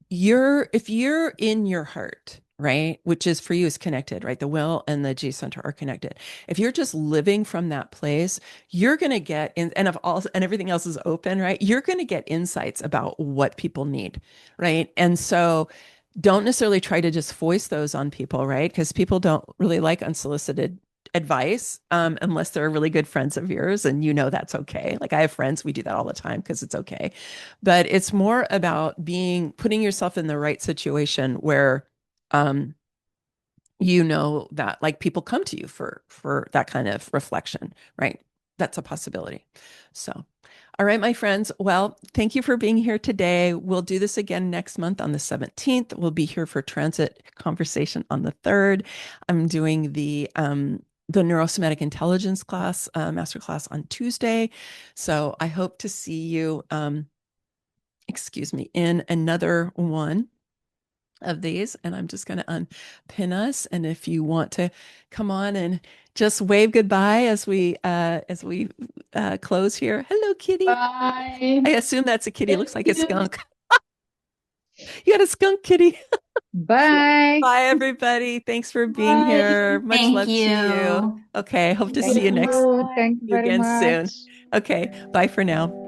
you're in your heart, right, which is for you is connected, right? The will and the G center are connected. If you're just living from that place, you're going to get in, and if all and everything else is open, right? You're going to get insights about what people need, right? And so don't necessarily try to just voice those on people, right? Because people don't really like unsolicited advice unless they're really good friends of yours, and you know that's okay. Like I have friends, we do that all the time because it's okay. But it's more about putting yourself in the right situation where um, you know that like people come to you for that kind of reflection, right? That's a possibility. So all right, my friends. Well, thank you for being here today. We'll do this again next month on the 17th. We'll be here for transit conversation on the 3rd. I'm doing the neurosomatic intelligence class, master class on Tuesday. So I hope to see you, excuse me, in another one of these. And I'm just going to unpin us. And if you want to come on and just wave goodbye as we close here. Hello, kitty. Bye. I assume that's a kitty. It Thank looks like a you. skunk. You got a skunk kitty. Bye. Bye, everybody. Thanks for being Bye. here. Much Thank love to you. you. Okay. Hope to Thank see you you. next Thank you you very again soon. much. Okay. Bye for now.